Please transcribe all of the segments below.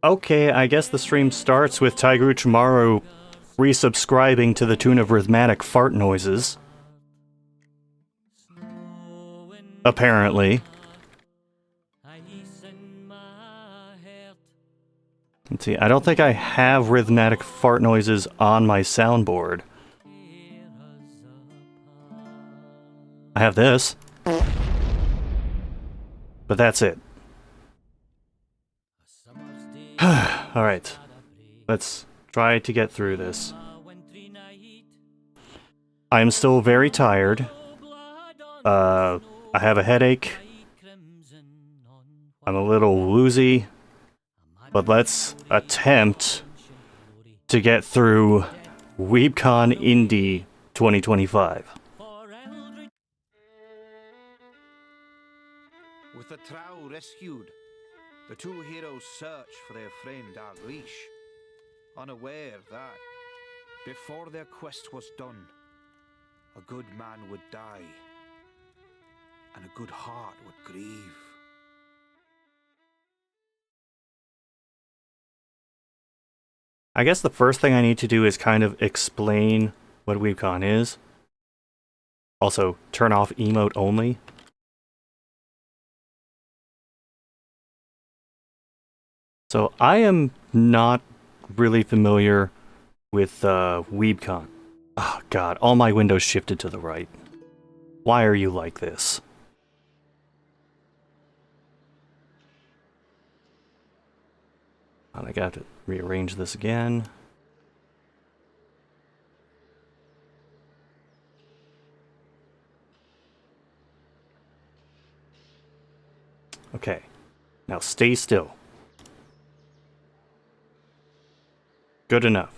Okay, I guess the stream starts with Tiger Uchimaru resubscribing to the tune of rhythmic fart noises. Apparently. Let's see, I don't think I have rhythmic fart noises on my soundboard. I have this. But that's it. Alright. Let's try to get through this. I'm still very tired. I have a headache. I'm a little woozy. But let's attempt to get through Weebcon Indy 2025. With the Trow rescued, the two heroes search for their friend Argrish, unaware that, before their quest was done, a good man would die, and a good heart would grieve. I guess the first thing I need to do is kind of explain what Weebcon is. Also, turn off emote only. So, I am not really familiar with Weebcon. Oh god, all my windows shifted to the right. Why are you like this? And I got to rearrange this again. Okay, now stay still. Good enough.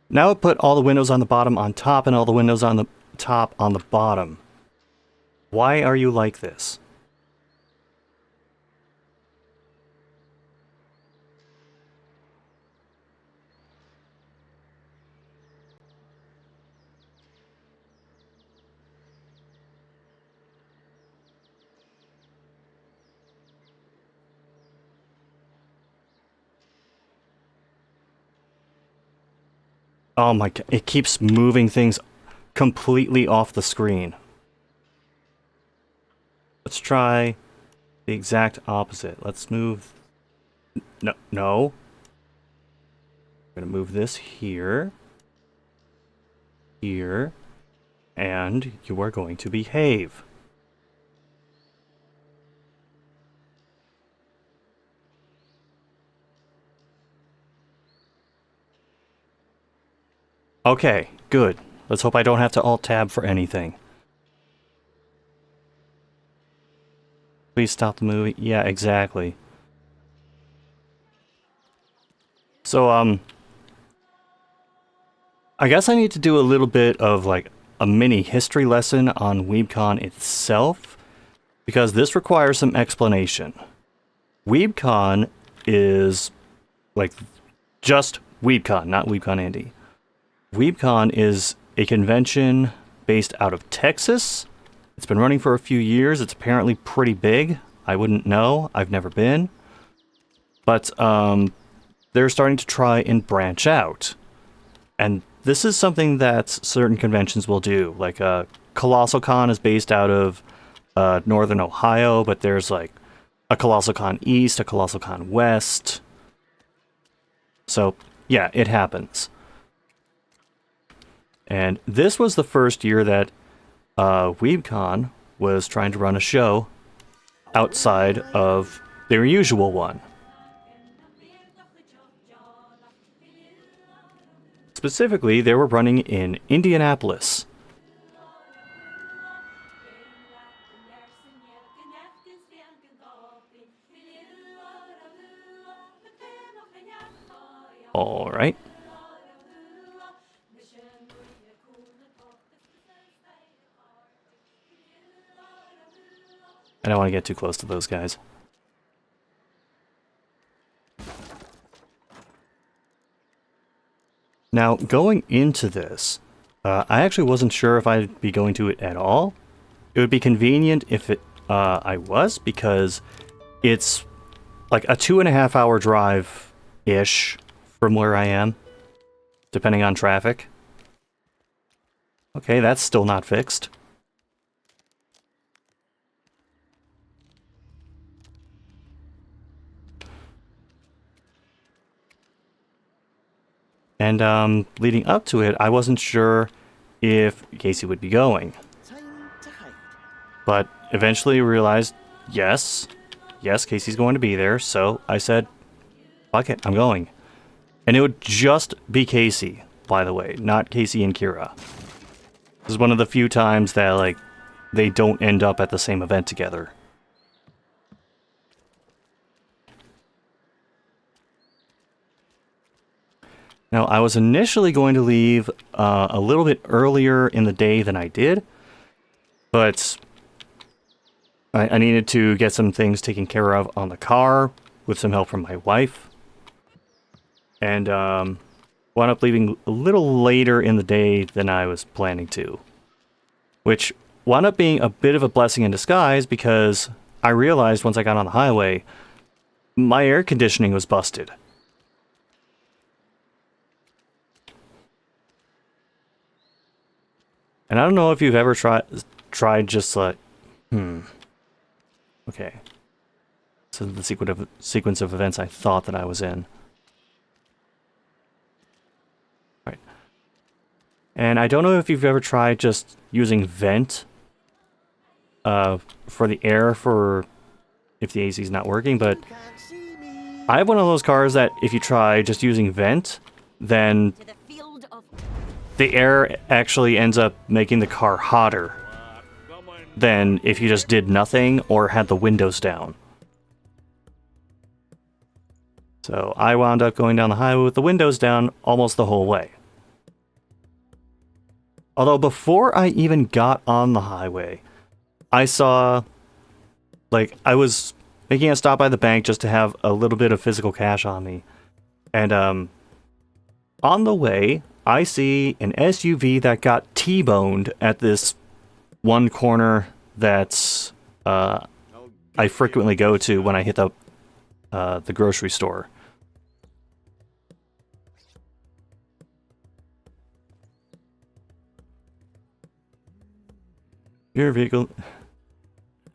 Now it put all the windows on the bottom on top and all the windows on the top on the bottom. Why are you like this? Oh my god, it keeps moving things completely off the screen. Let's try the exact opposite. Let's move... No. I'm gonna move this here. Here. And you are going to behave. Okay, good. Let's hope I don't have to Alt-Tab for anything. Please stop the movie. Yeah, exactly. So, I guess I need to do a little bit of, like, a mini history lesson on Weebcon itself, because this requires some explanation. Weebcon is, like, just Weebcon, not Weebcon Indy. Weebcon is a convention based out of Texas. It's been running for a few years. It's apparently pretty big. I wouldn't know. I've never been. But they're starting to try and branch out. And this is something that certain conventions will do. Like Colossal Con is based out of Northern Ohio, but there's like a Colossal Con East, a Colossal Con West. So, yeah, it happens. And this was the first year that Weebcon was trying to run a show outside of their usual one. Specifically, they were running in Indianapolis. All right. I don't want to get too close to those guys. Now, going into this, I actually wasn't sure if I'd be going to it at all. It would be convenient if it, I was, because it's like a 2.5 hour drive-ish from where I am, depending on traffic. Okay, that's still not fixed. And leading up to it, I wasn't sure if Casey would be going. But eventually realized, yes, Casey's going to be there, so I said, fuck it, I'm going. And it would just be Casey, by the way, not Casey and Kira. This is one of the few times that, like, they don't end up at the same event together. Now, I was initially going to leave a little bit earlier in the day than I did, but I needed to get some things taken care of on the car with some help from my wife. And wound up leaving a little later in the day than I was planning to. Which wound up being a bit of a blessing in disguise because I realized once I got on the highway, my air conditioning was busted. And I don't know if you've ever tried just like, okay. So the sequence of events I thought that I was in. Right. And I don't know if you've ever tried just using vent for the air for if the AC is not working, but I have one of those cars that if you try just using vent, then the air actually ends up making the car hotter than if you just did nothing or had the windows down. So I wound up going down the highway with the windows down almost the whole way. Although before I even got on the highway, I saw, like, I was making a stop by the bank just to have a little bit of physical cash on me. And on the way, I see an SUV that got T-boned at this one corner that's I frequently go to when I hit the grocery store. Your vehicle,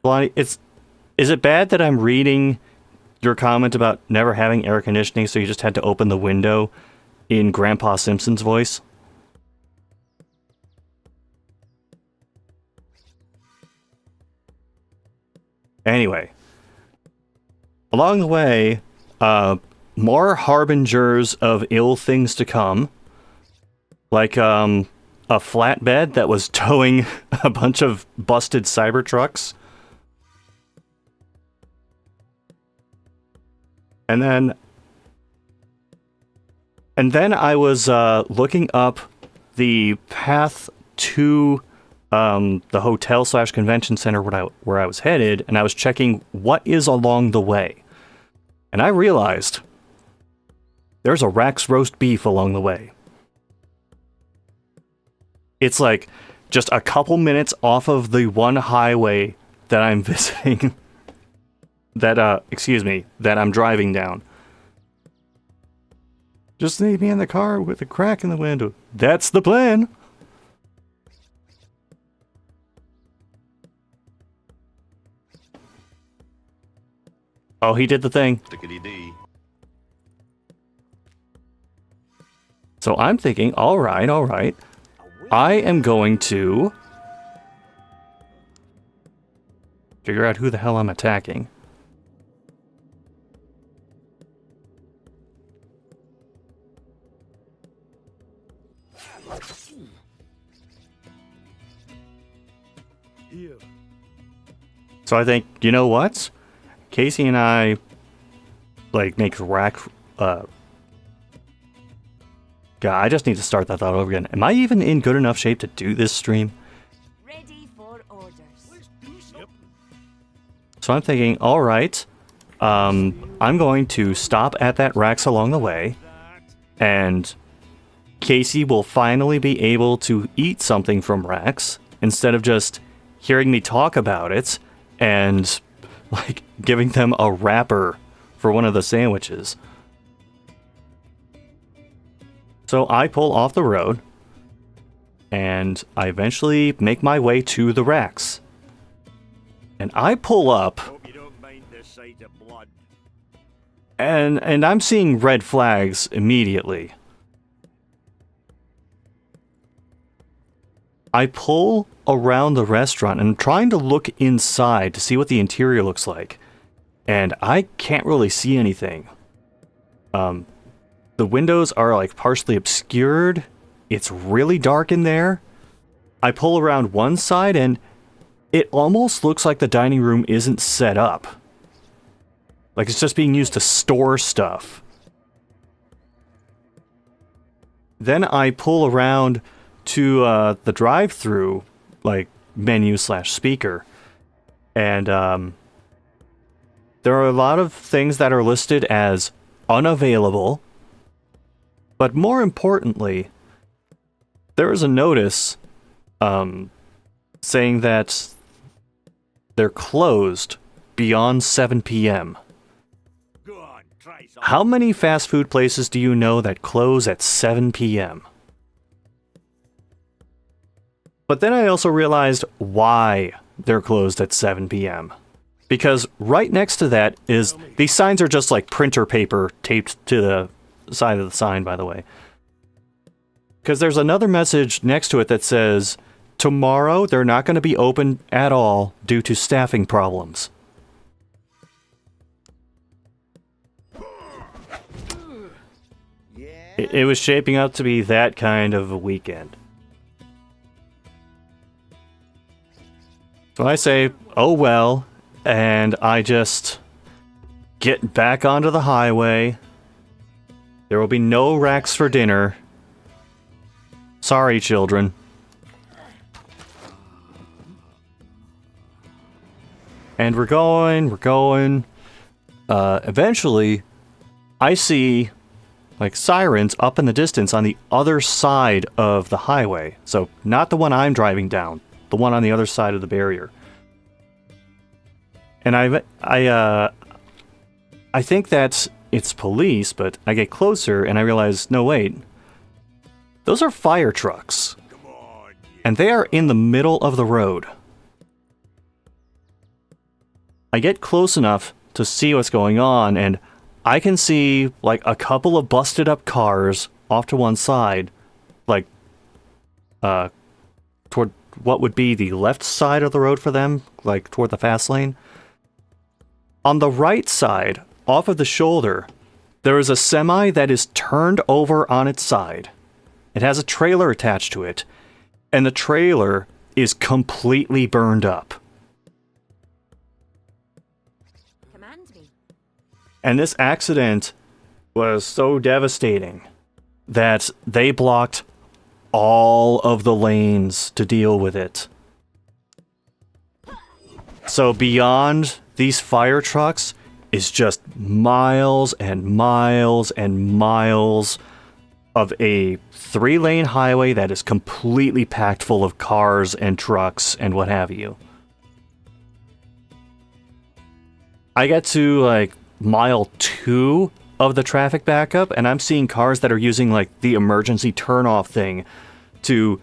Blondie, is it bad that I'm reading your comment about never having air conditioning, so you just had to open the window in Grandpa Simpson's voice? Anyway, along the way, more harbingers of ill things to come, like a flatbed that was towing a bunch of busted Cybertrucks. And then I was looking up the path to the hotel/convention center where I was headed, and I was checking what is along the way. And I realized there's a Rax roast beef along the way. It's like just a couple minutes off of the one highway that I'm visiting. that I'm driving down. Just leave me in the car with a crack in the window. That's the plan. Oh, he did the thing. So I'm thinking, all right. I am going to figure out who the hell I'm attacking. So I think, you know what? Casey and I, like, make rack... God, I just need to start that thought over again. Am I even in good enough shape to do this stream? Ready for orders. So I'm thinking, alright, I'm going to stop at that Rax along the way, and Casey will finally be able to eat something from Rax, instead of just hearing me talk about it, and like giving them a wrapper for one of the sandwiches. So I pull off the road, and I eventually make my way to the racks. And I pull up, Hope you don't mind the sight of blood. and I'm seeing red flags immediately. I pull around the restaurant and I'm trying to look inside to see what the interior looks like. And I can't really see anything. The windows are like partially obscured. It's really dark in there. I pull around one side and it almost looks like the dining room isn't set up. Like it's just being used to store stuff. Then I pull around to the drive-through, like, menu/speaker. And there are a lot of things that are listed as unavailable. But more importantly, there is a notice saying that they're closed beyond 7 p.m. Go on, try some. How many fast food places do you know that close at 7 p.m.? But then I also realized why they're closed at 7 p.m. Because right next to that is, these signs are just like printer paper taped to the side of the sign, by the way. Because there's another message next to it that says, tomorrow they're not going to be open at all due to staffing problems. It was shaping up to be that kind of a weekend. So I say, oh well, and I just get back onto the highway. There will be no racks for dinner. Sorry, children. And we're going. Eventually, I see like sirens up in the distance on the other side of the highway. So not the one I'm driving down, the one on the other side of the barrier. And I think that it's police, but I get closer and I realize, no wait, those are fire trucks. Come on, you. And they are in the middle of the road. I get close enough to see what's going on, and I can see like a couple of busted up cars off to one side, like toward what would be the left side of the road for them, like toward the fast lane. On the right side, off of the shoulder, there is a semi that is turned over on its side. It has a trailer attached to it, and the trailer is completely burned up. Command me. And this accident was so devastating that they blocked all of the lanes to deal with it. So beyond these fire trucks is just miles and miles and miles of a 3-lane highway that is completely packed full of cars and trucks and what have you. I get to like mile 2 of the traffic backup, and I'm seeing cars that are using like the emergency turnoff thing to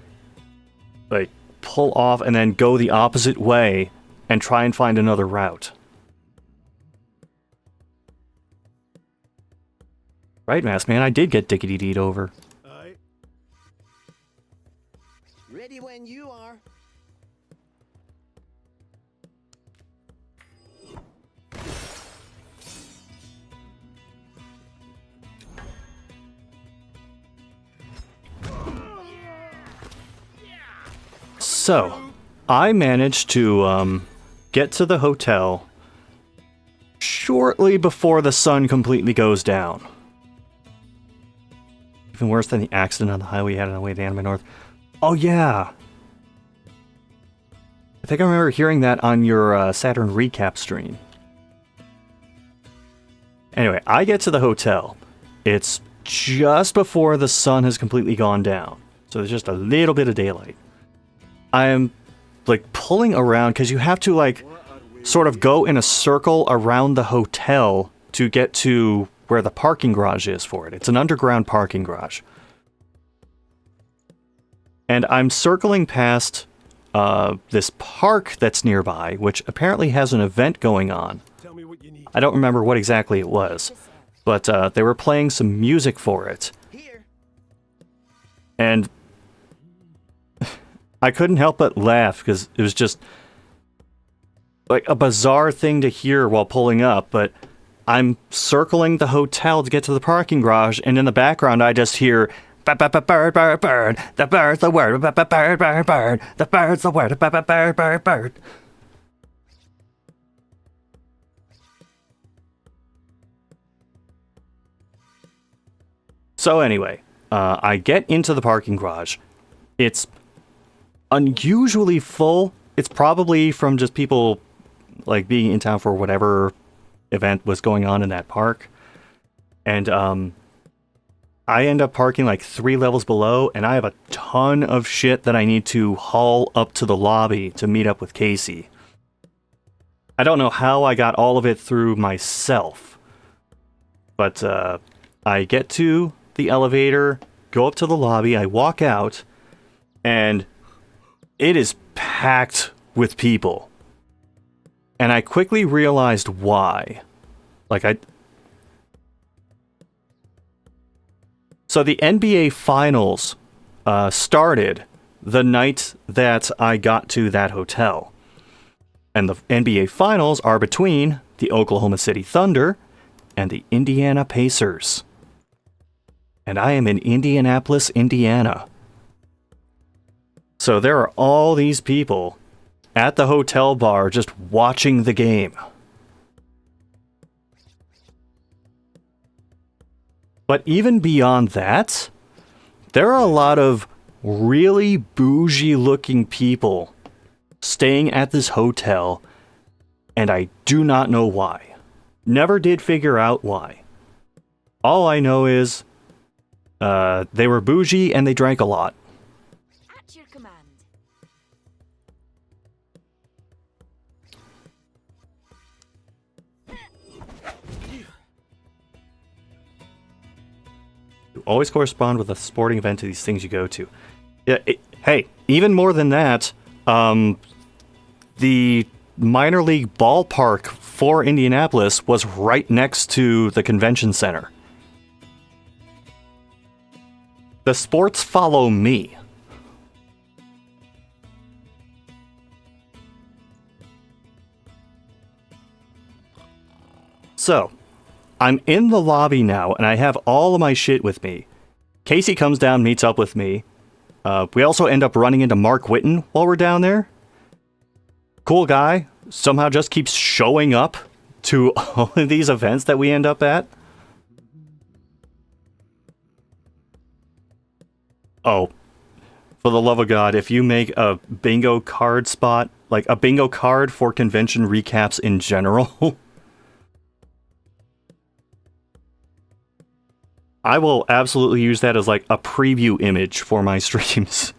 like pull off and then go the opposite way and try and find another route. Right, Masked Man, I did get dickety-deed over. Aye. Ready when you are. So, I managed to get to the hotel shortly before the sun completely goes down. Even worse than the accident on the highway we had on the way to Anime North. Oh yeah! I think I remember hearing that on your Saturn recap stream. Anyway, I get to the hotel. It's just before the sun has completely gone down. So there's just a little bit of daylight. I'm like pulling around because you have to like sort of go in a circle around the hotel to get to where the parking garage is for it. It's an underground parking garage. And I'm circling past this park that's nearby, which apparently has an event going on. Tell me what you need. I don't remember what exactly it was, but they were playing some music for it. Here. And I couldn't help but laugh because it was just like a bizarre thing to hear while pulling up, but I'm circling the hotel to get to the parking garage, and in the background I just hear bird, bird, bird, bird, the bird's the word, bird, bird, bird, bird, the bird's the word, bird, bird, bird, bird. So anyway, I get into the parking garage. It's unusually full. It's probably from just people like being in town for whatever event was going on in that park. And I end up parking like 3 levels below, and I have a ton of shit that I need to haul up to the lobby to meet up with Casey. I don't know how I got all of it through myself, but I get to the elevator, go up to the lobby, I walk out, and it is packed with people. And I quickly realized why. So the NBA Finals started the night that I got to that hotel. And the NBA Finals are between the Oklahoma City Thunder and the Indiana Pacers. And I am in Indianapolis, Indiana. So there are all these people at the hotel bar just watching the game. But even beyond that, there are a lot of really bougie looking people staying at this hotel, and I do not know why. Never did figure out why. All I know is they were bougie and they drank a lot. At your command. You always correspond with a sporting event to these things you go to. Yeah, hey, even more than that, the minor league ballpark for Indianapolis was right next to the convention center. The sports follow me. So, I'm in the lobby now, and I have all of my shit with me. Casey comes down, meets up with me. We also end up running into Mark Whitten while we're down there. Cool guy. Somehow just keeps showing up to all of these events that we end up at. Oh, for the love of God, if you make a bingo card spot, like a bingo card for convention recaps in general, I will absolutely use that as like a preview image for my streams.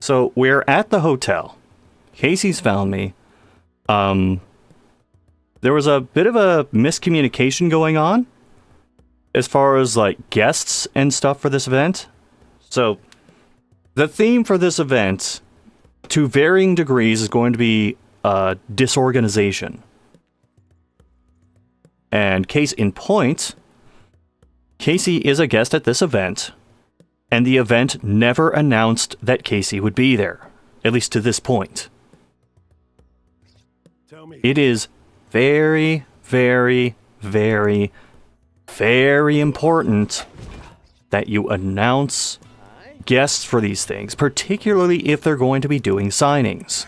So we're at the hotel. Casey's found me. There was a bit of a miscommunication going on as far as like guests and stuff for this event. So the theme for this event, to varying degrees, is going to be disorganization. And case in point, Casey is a guest at this event, and the event never announced that Casey would be there, at least to this point. Tell me. It is very, very, very, very important that you announce guests for these things, particularly if they're going to be doing signings.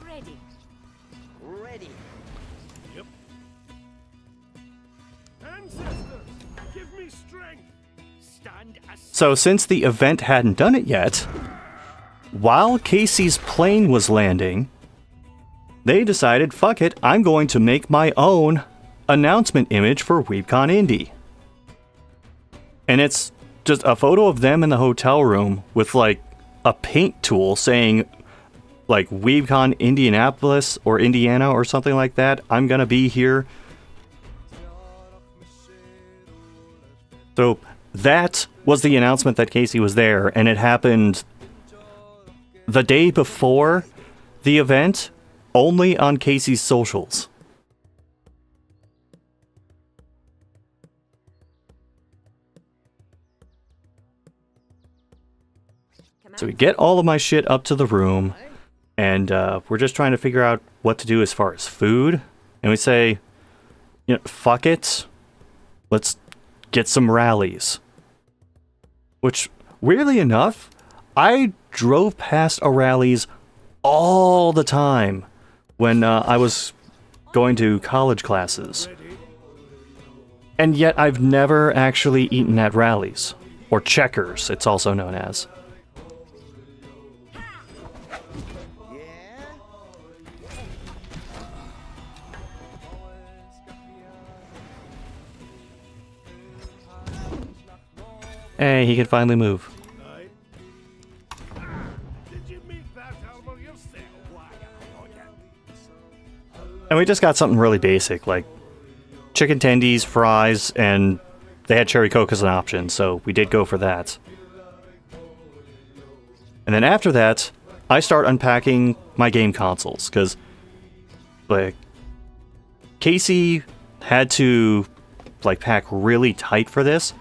Ready. Ready. Yep. Ancestors, give me strength. Stand aside. So since the event hadn't done it yet, while Casey's plane was landing, they decided, fuck it, I'm going to make my own announcement image for Weebcon Indy. And it's just a photo of them in the hotel room with like a paint tool saying like Weebcon Indianapolis or Indiana or something like that. I'm gonna be here. So that was the announcement that Casey was there, and it happened the day before the event, only on Casey's socials. So we get all of my shit up to the room, and we're just trying to figure out what to do as far as food. And we say, you know, fuck it. Let's get some rallies. Which, weirdly enough, I drove past a Rallies all the time when I was going to college classes. And yet I've never actually eaten at Rallies. Or Checkers, it's also known as. Hey, he can finally move. Aye. Did you make that armor yourself? And we just got something really basic, like chicken tendies, fries, and they had cherry coke as an option, so we did go for that. And then after that, I start unpacking my game consoles, because like Casey had to like pack really tight for this.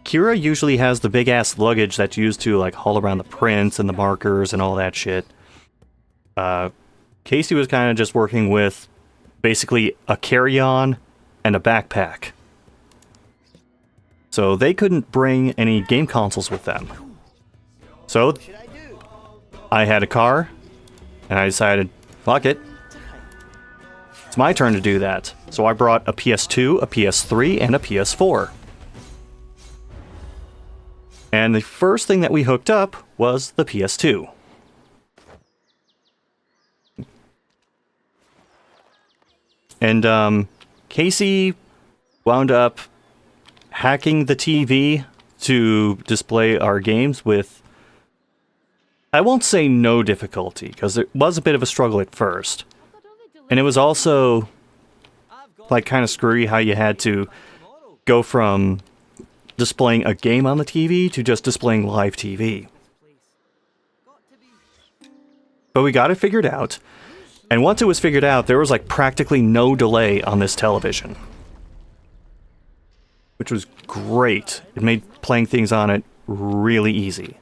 Kira usually has the big-ass luggage that's used to, like, haul around the prints and the markers and all that shit. Casey was kind of just working with, basically, a carry-on and a backpack. So they couldn't bring any game consoles with them. So, I had a car, and I decided, fuck it. It's my turn to do that. So I brought a PS2, a PS3, and a PS4. And the first thing that we hooked up was the PS2. And Casey wound up hacking the TV to display our games with, I won't say no difficulty, because it was a bit of a struggle at first. And it was also like kind of screwy how you had to go from displaying a game on the TV to just displaying live TV. But we got it figured out, and once it was figured out, there was like practically no delay on this television. Which was great. It made playing things on it really easy.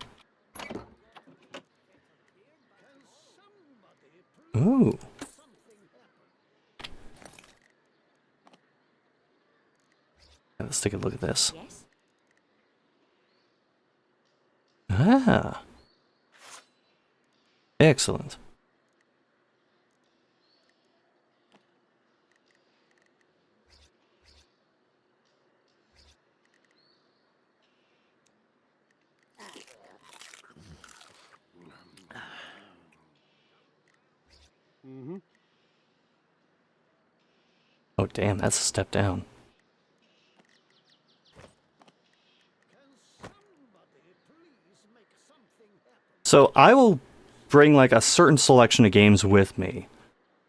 Ooh. Let's take a look at this. Yes. Ah. Excellent. Oh, damn, that's a step down. So I will bring like a certain selection of games with me.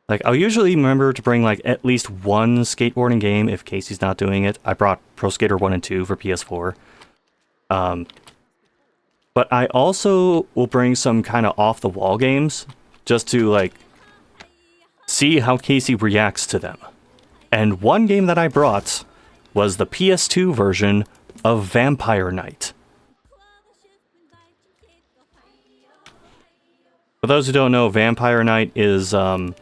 Like I'll usually remember to bring like at least one skateboarding game if Casey's not doing it. I brought Pro Skater 1 and 2 for PS4. But I also will bring some kind of off-the-wall games just to like see how Casey reacts to them. And one game that I brought was the PS2 version of Vampire Knight. For those who don't know, Vampire Knight is a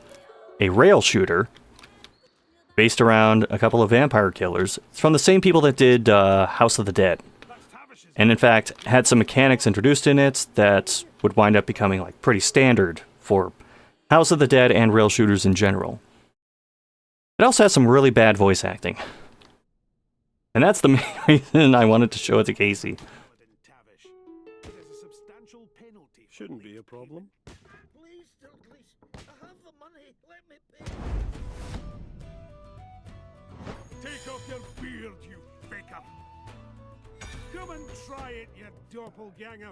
rail shooter based around a couple of vampire killers. It's from the same people that did House of the Dead. And in fact, had some mechanics introduced in it that would wind up becoming like pretty standard for House of the Dead and rail shooters in general. It also has some really bad voice acting. And that's the main reason I wanted to show it to Casey. Shouldn't be a problem. Please, Douglas, I have the money. Let me pay. Take off your beard, you faker. Come and try it, you doppelganger.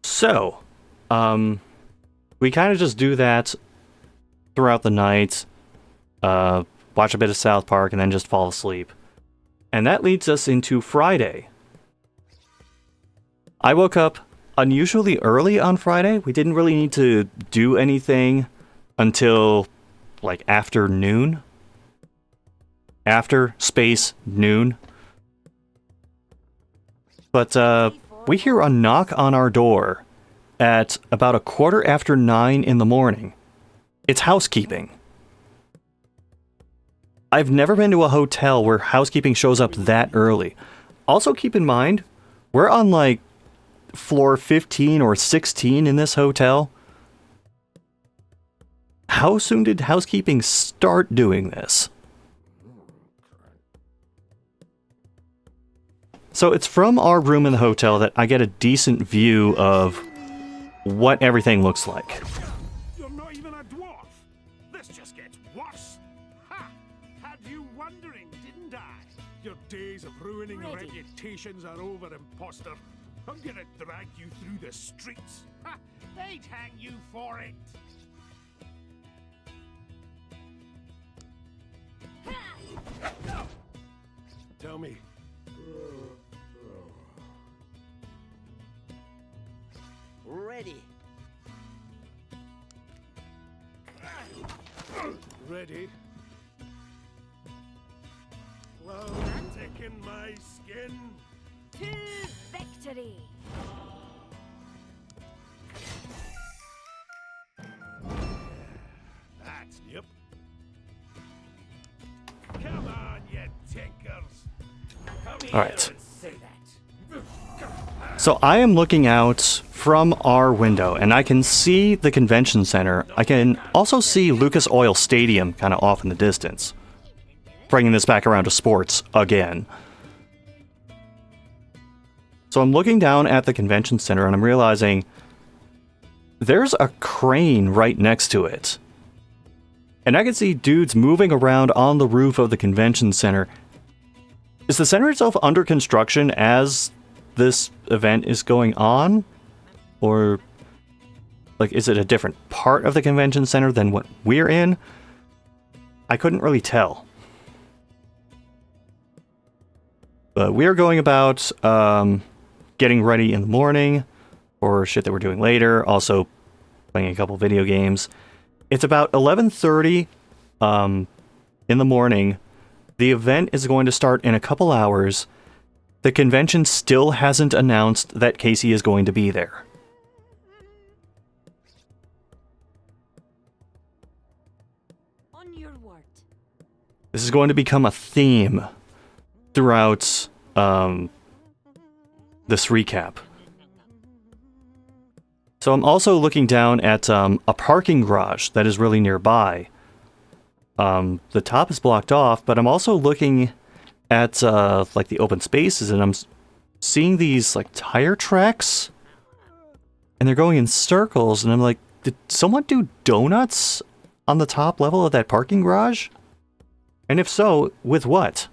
So, we kind of just do that throughout the night, watch a bit of South Park, and then just fall asleep. And that leads us into Friday. I woke up unusually early on Friday. We didn't really need to do anything until, like, after noon. After space noon. But, we hear a knock on our door at about 9:15 in the morning. It's housekeeping. I've never been to a hotel where housekeeping shows up that early. Also keep in mind, we're on like floor 15 or 16 in this hotel. How soon did housekeeping start doing this? So it's from our room in the hotel that I get a decent view of what everything looks like. You're not even a dwarf. This just gets worse. Ha! Had you wondering, didn't I? Your days of ruining Ready. reputations are over, imposter. I'm gonna drag you through the streets. Ha! They'd hang you for it. Tell me. Ready. Ready? Well, taking my skin. To victory. That's yep. Come on, you tinkers. Come here All right. and say that. So I am looking out from our window, and I can see the convention center. I can also see Lucas Oil Stadium kind of off in the distance. Bringing this back around to sports again. So I'm looking down at the convention center, and I'm realizing there's a crane right next to it. And I can see dudes moving around on the roof of the convention center. Is the center itself under construction as this event is going on? Or, like, is it a different part of the convention center than what we're in? I couldn't really tell. But we're going about getting ready in the morning for shit that we're doing later. Also playing a couple video games. It's about 11:30 in the morning. The event is going to start in a couple hours. The convention still hasn't announced that Casey is going to be there. On your word. This is going to become a theme throughout this recap. So I'm also looking down at a parking garage that is really nearby. The top is blocked off, but I'm also looking at like the open spaces, and I'm seeing these like tire tracks, and they're going in circles, and I'm like, did someone do donuts on the top level of that parking garage? And if so, with what?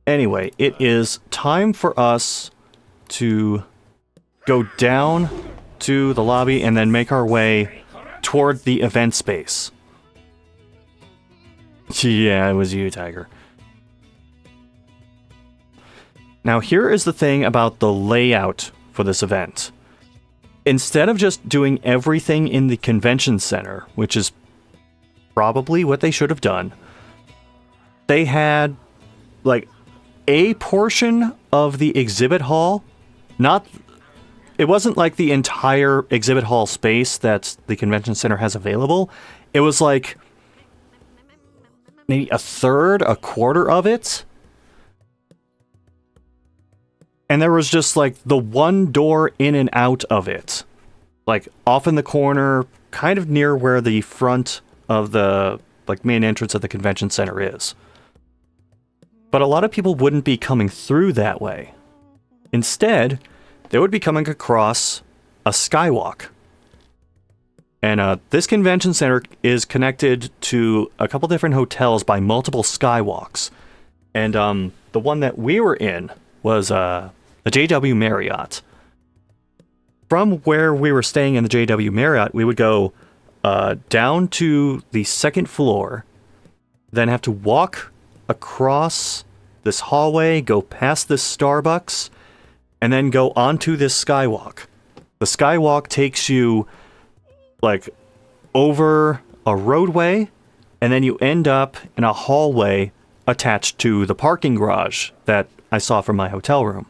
Anyway, it is time for us to go down to the lobby and then make our way toward the event space. Yeah, it was you, Tiger. Now, here is the thing about the layout for this event. Instead of just doing everything in the convention center, which is probably what they should have done, they had, like, a portion of the exhibit hall, it wasn't like the entire exhibit hall space that the convention center has available. It was like maybe a third, a quarter of it. And there was just like the one door in and out of it. Like off in the corner, kind of near where the front of the like main entrance of the convention center is. But a lot of people wouldn't be coming through that way. Instead, they would be coming across a skywalk. And this convention center is connected to a couple different hotels by multiple skywalks. And the one that we were in was the JW Marriott. From where we were staying in the JW Marriott, we would go down to the second floor, then have to walk across this hallway, go past this Starbucks, and then go onto this skywalk. The skywalk takes you like over a roadway, and then you end up in a hallway attached to the parking garage that I saw from my hotel room.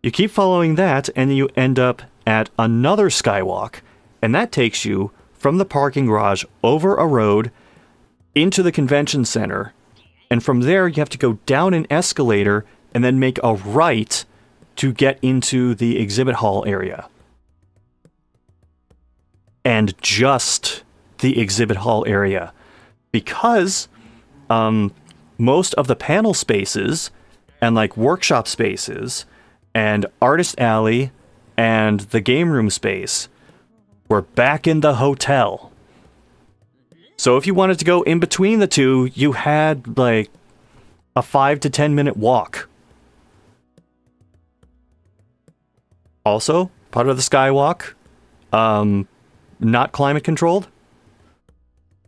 You keep following that, and you end up at another skywalk, and that takes you from the parking garage over a road into the convention center, and from there you have to go down an escalator and then make a right to get into the exhibit hall area. And just the exhibit hall area, because most of the panel spaces and like workshop spaces and artist alley and the game room space were back in the hotel. So if you wanted to go in between the two, you had like a 5 to 10 minute walk. Also, part of the skywalk, not climate controlled.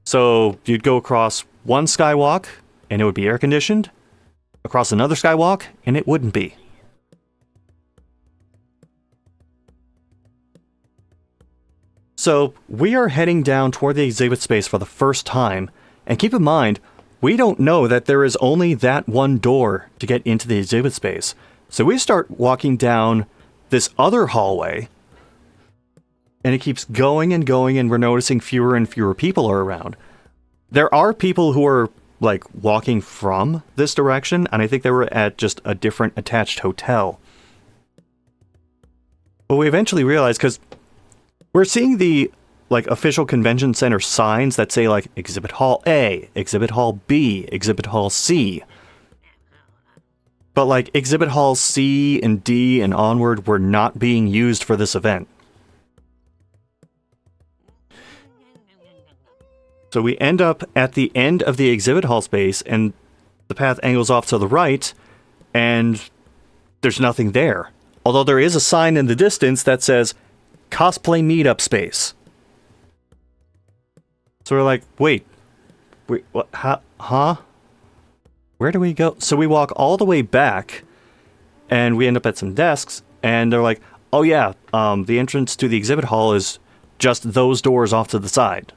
So you'd go across one skywalk and it would be air conditioned, across another skywalk and it wouldn't be. So we are heading down toward the exhibit space for the first time, and keep in mind, we don't know that there is only that one door to get into the exhibit space. So we start walking down this other hallway, and it keeps going and going, and we're noticing fewer and fewer people are around. There are people who are like walking from this direction, and I think they were at just a different attached hotel. But we eventually realized, because we're seeing the like official convention center signs that say like Exhibit Hall A, Exhibit Hall B, Exhibit Hall C. But like Exhibit Hall C and D and onward were not being used for this event. So we end up at the end of the exhibit hall space, and the path angles off to the right, and there's nothing there. Although there is a sign in the distance that says cosplay meetup space. So we're like, wait, what, huh? Where do we go? So we walk all the way back, and we end up at some desks, and they're like, oh yeah, the entrance to the exhibit hall is just those doors off to the side.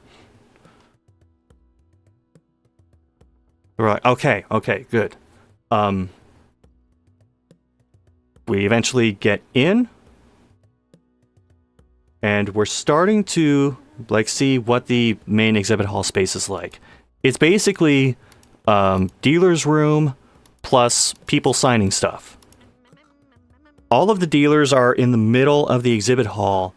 We're like, okay, good. We eventually get in, and we're starting to like see what the main exhibit hall space is like. It's basically dealer's room plus people signing stuff. All of the dealers are in the middle of the exhibit hall,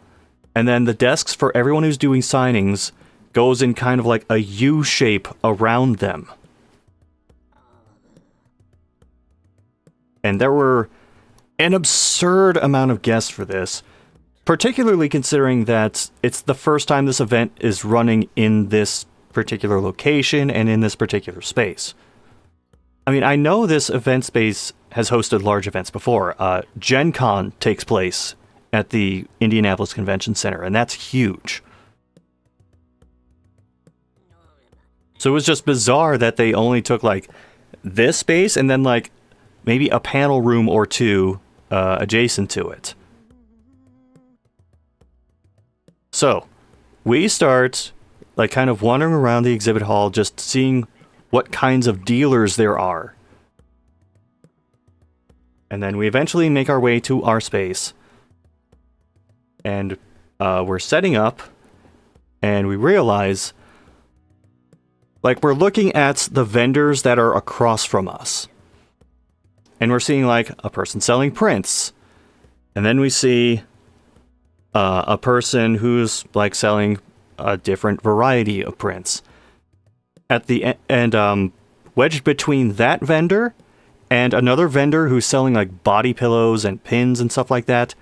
and then the desks for everyone who's doing signings goes in kind of like a U shape around them. And there were an absurd amount of guests for this, particularly considering that it's the first time this event is running in this particular location and in this particular space. I mean, I know this event space has hosted large events before. Gen Con takes place at the Indianapolis Convention Center, and that's huge. So it was just bizarre that they only took like this space and then like maybe a panel room or two adjacent to it. So we start like kind of wandering around the exhibit hall, just seeing what kinds of dealers there are. And then we eventually make our way to our space. And we're setting up, and we realize like we're looking at the vendors that are across from us. And we're seeing like a person selling prints. And then we see a person who's like selling a different variety of prints. At the end, wedged between that vendor and another vendor who's selling like body pillows and pins and stuff like that,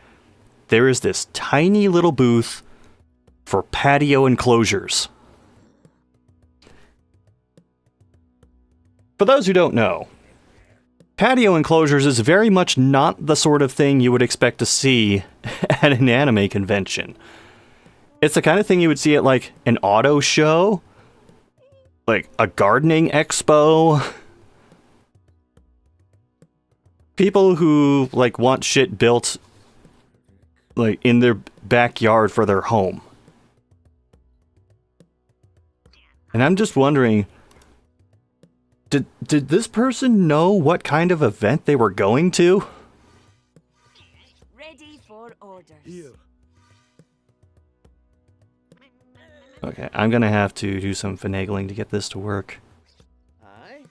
there is this tiny little booth for patio enclosures. For those who don't know, patio enclosures is very much not the sort of thing you would expect to see at an anime convention. It's the kind of thing you would see at like an auto show, like a gardening expo. People who like want shit built like in their backyard for their home. And I'm just wondering, did this person know what kind of event they were going to? Ready for orders. Here. Okay, I'm gonna have to do some finagling to get this to work. Aye.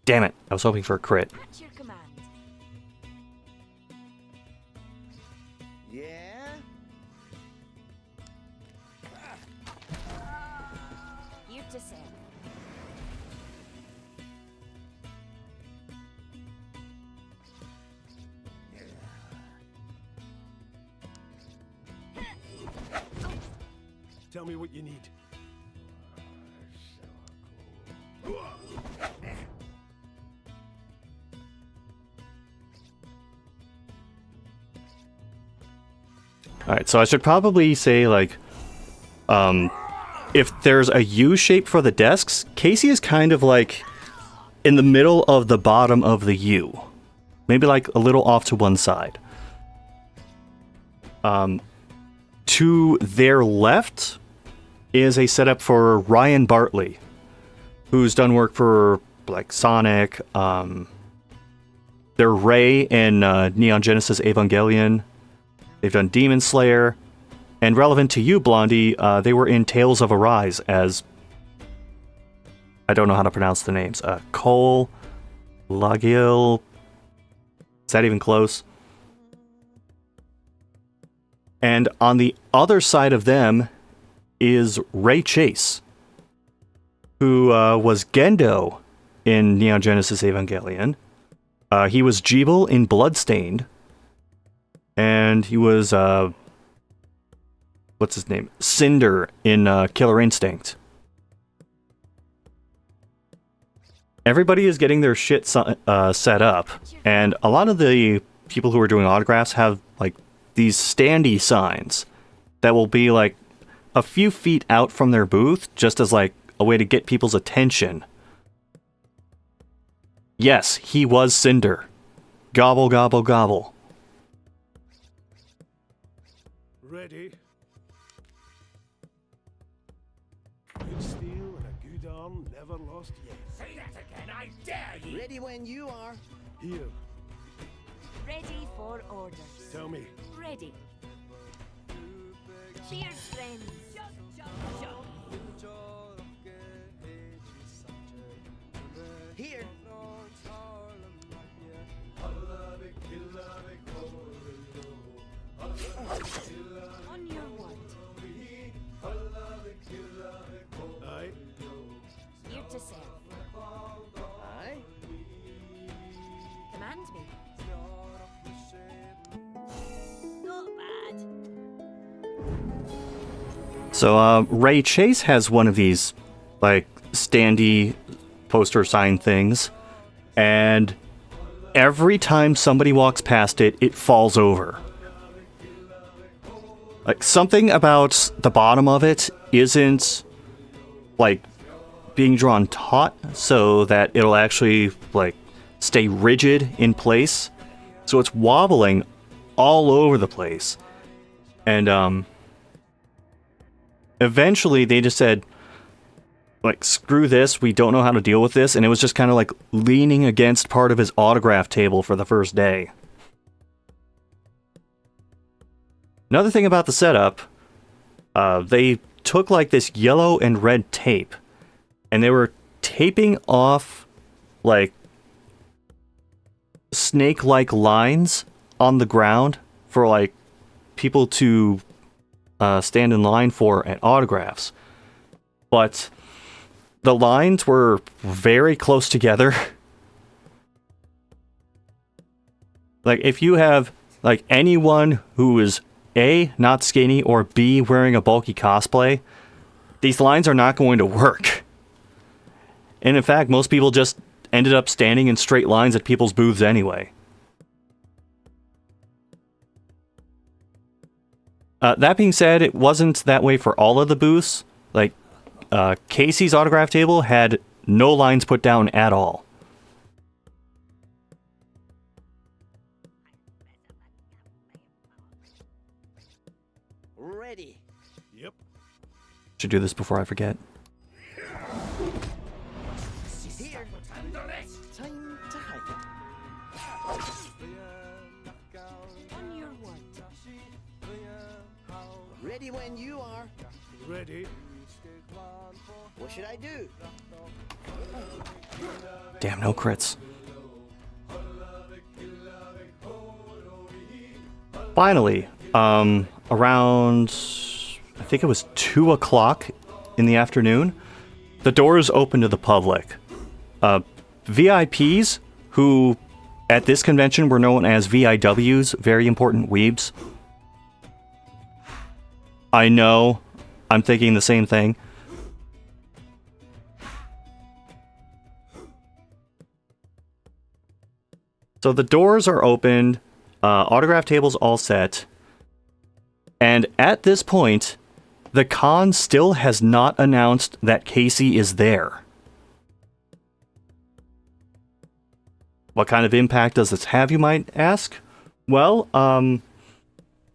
Damn it, I was hoping for a crit. At your command. Yeah. Here to serve. Tell me what you need. Alright, so I should probably say, like, if there's a U shape for the desks, Casey is kind of like in the middle of the bottom of the U. Maybe like a little off to one side. To their left is a setup for Ryan Bartley, who's done work for, like, Sonic, they're Ray in Neon Genesis Evangelion. They've done Demon Slayer, and relevant to you, Blondie, they were in Tales of Arise as... I don't know how to pronounce the names. Cole, Lagiel... Is that even close? And on the other side of them is Ray Chase, who was Gendo in Neon Genesis Evangelion. He was Jeeble in Bloodstained. And he was, what's his name? Cinder in Killer Instinct. Everybody is getting their shit set up, and a lot of the people who are doing autographs have, like, these standee signs that will be, like, a few feet out from their booth, just as, like, a way to get people's attention. Yes, he was Cinder. Gobble, gobble, gobble. Ready? Good steel and a good arm never lost yet. Say that again, I dare you! Ready when you are. Here, Ready for orders. tell me. Ready. Cheers, friends. Here. On your word. Aye. Here to serve. Aye. Command me. Not bad. So, Ray Chase has one of these, like, standee poster sign things, and every time somebody walks past it, it falls over. Like, something about the bottom of it isn't, like, being drawn taut so that it'll actually, like, stay rigid in place. So it's wobbling all over the place. And, eventually they just said, like, screw this, we don't know how to deal with this, and it was just kind of, like, leaning against part of his autograph table for the first day. Another thing about the setup, they took, like, this yellow and red tape, and they were taping off, like, snake-like lines on the ground for, like, people to stand in line for at autographs. But the lines were very close together. Like, if you have like anyone who is A, not skinny, or B, wearing a bulky cosplay, these lines are not going to work. And in fact, most people just ended up standing in straight lines at people's booths anyway. That being said, it wasn't that way for all of the booths. Like, Casey's autograph table had no lines put down at all. Ready. Yep. Should do this before I forget. Here. Time to hide. On your word. Ready when you are. Ready. What should I do? Damn, no crits. Finally, around, I think it was 2 o'clock in the afternoon, the doors opened to the public. VIPs, who at this convention were known as VIWs, very important weebs. I know, I'm thinking the same thing. So the doors are opened, autograph tables all set, and at this point, the con still has not announced that Casey is there. What kind of impact does this have, you might ask? Well,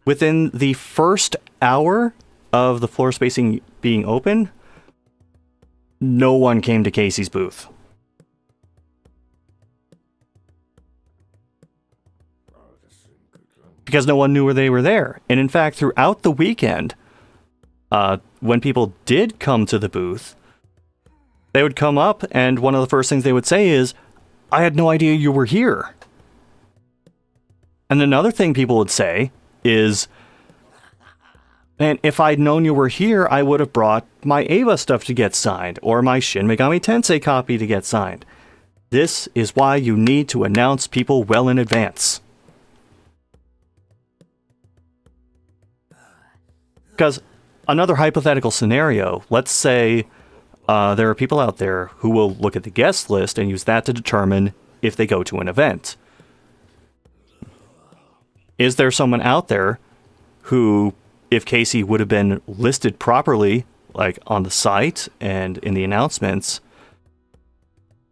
within the first hour of the floor spacing being open, no one came to Casey's booth. Because no one knew they were there. And in fact, throughout the weekend, when people did come to the booth, they would come up and one of the first things they would say is, I had no idea you were here. And another thing people would say is, and if I'd known you were here, I would have brought my Ava stuff to get signed, or my Shin Megami Tensei copy to get signed. This is why you need to announce people well in advance. Because another hypothetical scenario, let's say there are people out there who will look at the guest list and use that to determine if they go to an event. Is there someone out there who, if Casey would have been listed properly, like on the site and in the announcements,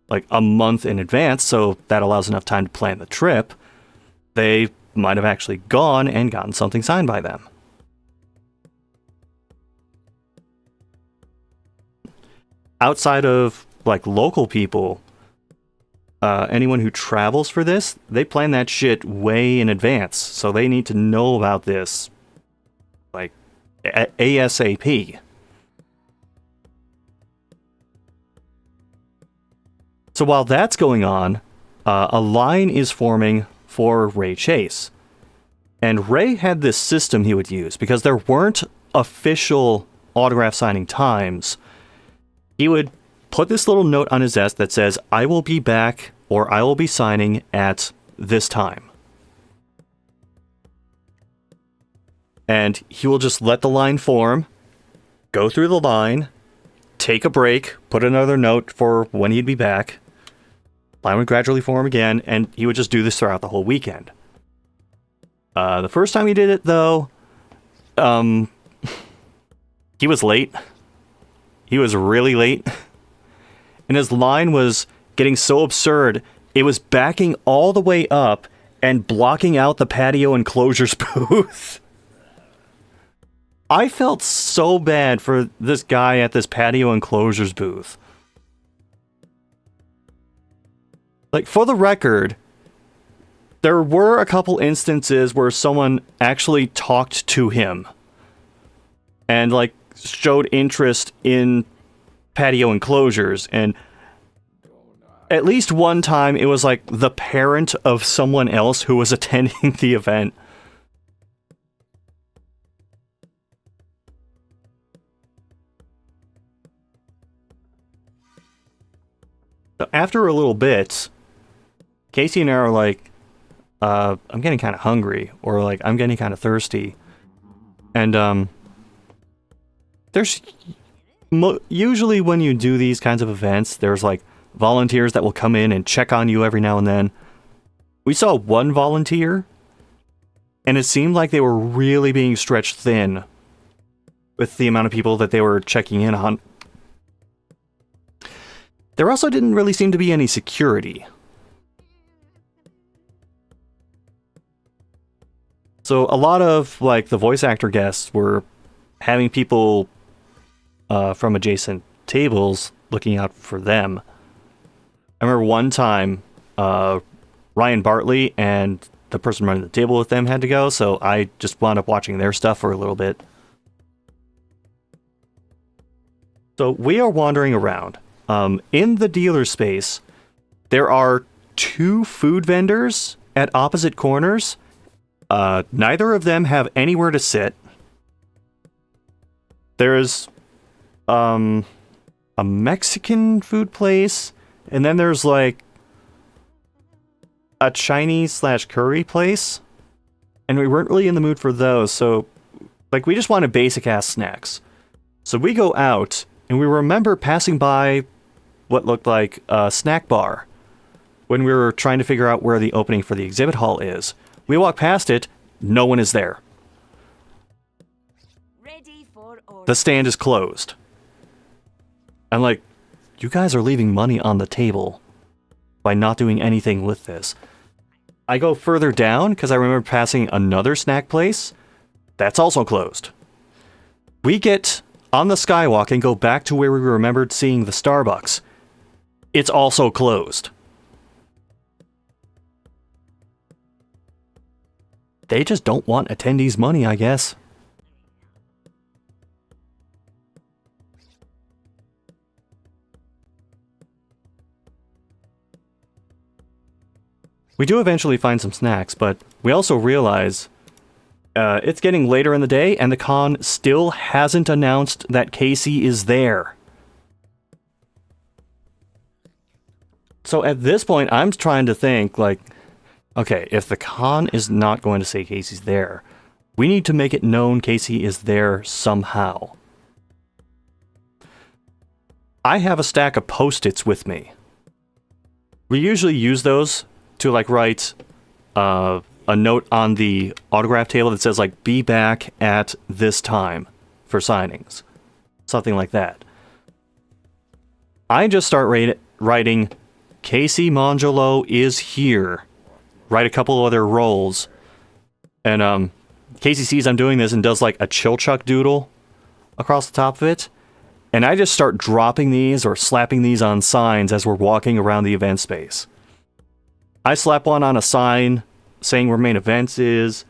like a month in advance, so that allows enough time to plan the trip, they might have actually gone and gotten something signed by them. Outside of like local people, anyone who travels for this, they plan that shit way in advance, so they need to know about this like ASAP. So while that's going on, a line is forming for Ray Chase. And Ray had this system he would use because there weren't official autograph signing times. He would put this little note on his desk that says, I will be back or I will be signing at this time. And he will just let the line form, go through the line, take a break, put another note for when he'd be back. Line would gradually form again, and he would just do this throughout the whole weekend. The first time he did it, though, he was late. He was really late. And his line was getting so absurd, it was backing all the way up and blocking out the patio enclosures booth. I felt so bad for this guy at this patio enclosures booth. Like, for the record, there were a couple instances where someone actually talked to him and, like, showed interest in patio enclosures, and at least one time it was like the parent of someone else who was attending the event. So after a little bit, Casey and I are like, I'm getting kind of hungry, or like I'm getting kind of thirsty. And there's usually when you do these kinds of events, there's like volunteers that will come in and check on you every now and then. We saw one volunteer, and it seemed like they were really being stretched thin with the amount of people that they were checking in on. There also didn't really seem to be any security. So a lot of like the voice actor guests were having people from adjacent tables looking out for them. I remember one time Ryan Bartley and the person running the table with them had to go, so I just wound up watching their stuff for a little bit. So we are wandering around. In the dealer space, there are 2 food vendors at opposite corners. Neither of them have anywhere to sit. There's a Mexican food place, and then there's like a Chinese/curry place, and we weren't really in the mood for those, so like we just wanted basic ass snacks. So we go out, and we remember passing by what looked like a snack bar when we were trying to figure out where the opening for the exhibit hall is. We walk past it, no one is there. Ready for order. The stand is closed. I'm like, you guys are leaving money on the table by not doing anything with this. I go further down because I remember passing another snack place. That's also closed. We get on the skywalk and go back to where we remembered seeing the Starbucks. It's also closed. They just don't want attendees' money, I guess. We do eventually find some snacks, but we also realize it's getting later in the day and the con still hasn't announced that Casey is there. So at this point, I'm trying to think, like, okay, if the con is not going to say Casey's there, we need to make it known Casey is there somehow. I have a stack of Post-its with me. We usually use those to like write a note on the autograph table that says like, be back at this time for signings. Something like that. I just start writing, Casey Mongelo is here. Write a couple other roles. And Casey sees I'm doing this and does like a chill chuck doodle across the top of it. And I just start dropping these or slapping these on signs as we're walking around the event space. I slap one on a sign saying where main events is.